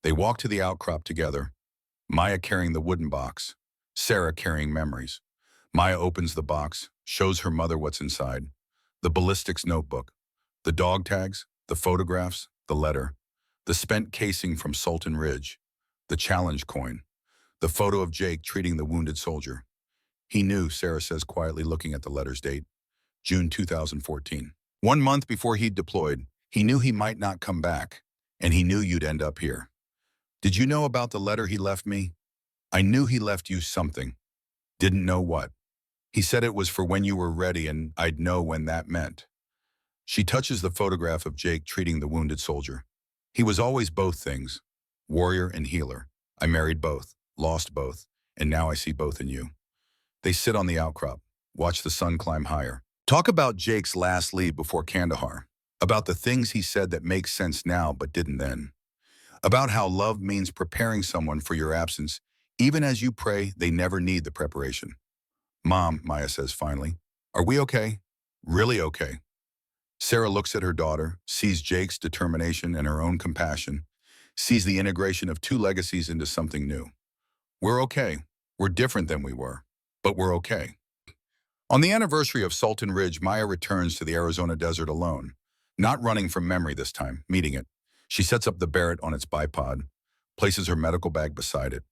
They walk to the outcrop together, Maya carrying the wooden box, Sarah carrying memories. Maya opens the box, shows her mother what's inside. The ballistics notebook, the dog tags, the photographs, the letter, the spent casing from Sultan Ridge, the challenge coin, the photo of Jake treating the wounded soldier. He knew, Sarah says quietly, looking at the letter's date, June 2014. 1 month before he'd deployed, he knew he might not come back, and he knew you'd end up here. Did you know about the letter he left me? I knew he left you something. Didn't know what. He said it was for when you were ready, and I'd know when that meant. She touches the photograph of Jake treating the wounded soldier. He was always both things, warrior and healer. I married both, lost both, and now I see both in you. They sit on the outcrop, watch the sun climb higher. Talk about Jake's last leave before Kandahar, about the things he said that make sense now but didn't then, about how love means preparing someone for your absence, even as you pray they never need the preparation. Mom, Maya says finally, are we okay? Really okay? Sarah looks at her daughter, sees Jake's determination and her own compassion, sees the integration of 2 legacies into something new. We're okay. We're different than we were, but we're okay. On the anniversary of Sultan Ridge, Maya returns to the Arizona desert alone, not running from memory this time, meeting it. She sets up the Barrett on its bipod, places her medical bag beside it.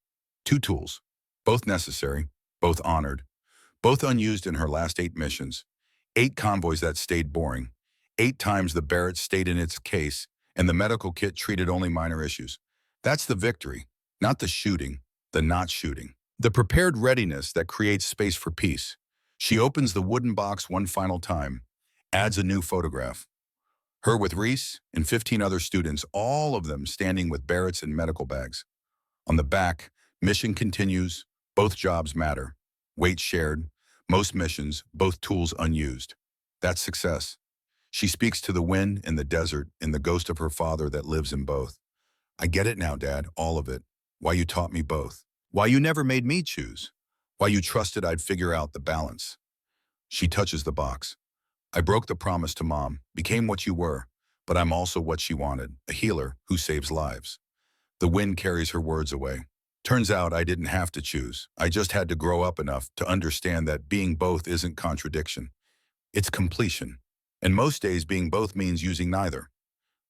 2 tools, both necessary, both honored, both unused in her last 8 missions. 8 convoys that stayed boring. 8 times the Barrett stayed in its case, and the medical kit treated only minor issues. That's the victory, not the shooting, the not shooting. The prepared readiness that creates space for peace. She opens the wooden box one final time, adds a new photograph. Her with Reese and 15 other students, all of them standing with Barretts and medical bags. On the back, mission continues, both jobs matter. Weight shared, most missions, both tools unused. That's success. She speaks to the wind in the desert, in the ghost of her father that lives in both. I get it now, Dad, all of it. Why you taught me both. Why you never made me choose. Why you trusted I'd figure out the balance. She touches the box. I broke the promise to Mom, became what you were, but I'm also what she wanted, a healer who saves lives. The wind carries her words away. Turns out I didn't have to choose. I just had to grow up enough to understand that being both isn't contradiction. It's completion. And most days being both means using neither.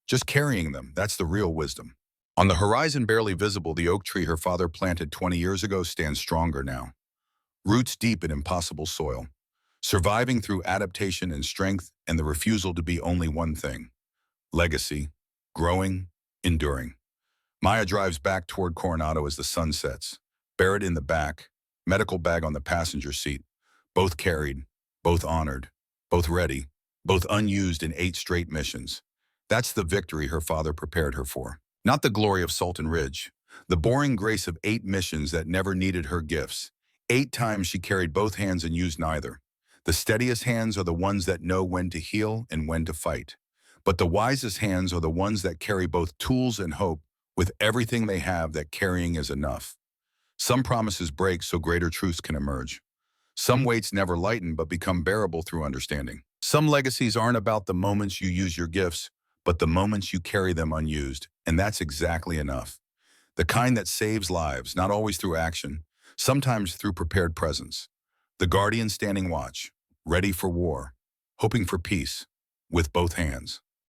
Just carrying them, that's the real wisdom. On the horizon barely visible, the oak tree her father planted 20 years ago stands stronger now. Roots deep in impossible soil. Surviving through adaptation and strength and the refusal to be only one thing. Legacy. Growing. Enduring. Maya drives back toward Coronado as the sun sets. Barrett in the back, medical bag on the passenger seat. Both carried, both honored, both ready, both unused in 8 straight missions. That's the victory her father prepared her for. Not the glory of Sultan Ridge. The boring grace of 8 missions that never needed her gifts. 8 times she carried both hands and used neither. The steadiest hands are the ones that know when to heal and when to fight. But the wisest hands are the ones that carry both tools and hope with everything they have that carrying is enough. Some promises break so greater truths can emerge. Some weights never lighten but become bearable through understanding. Some legacies aren't about the moments you use your gifts, but the moments you carry them unused, and that's exactly enough. The kind that saves lives, not always through action, sometimes through prepared presence. The guardian standing watch, ready for war, hoping for peace, with both hands.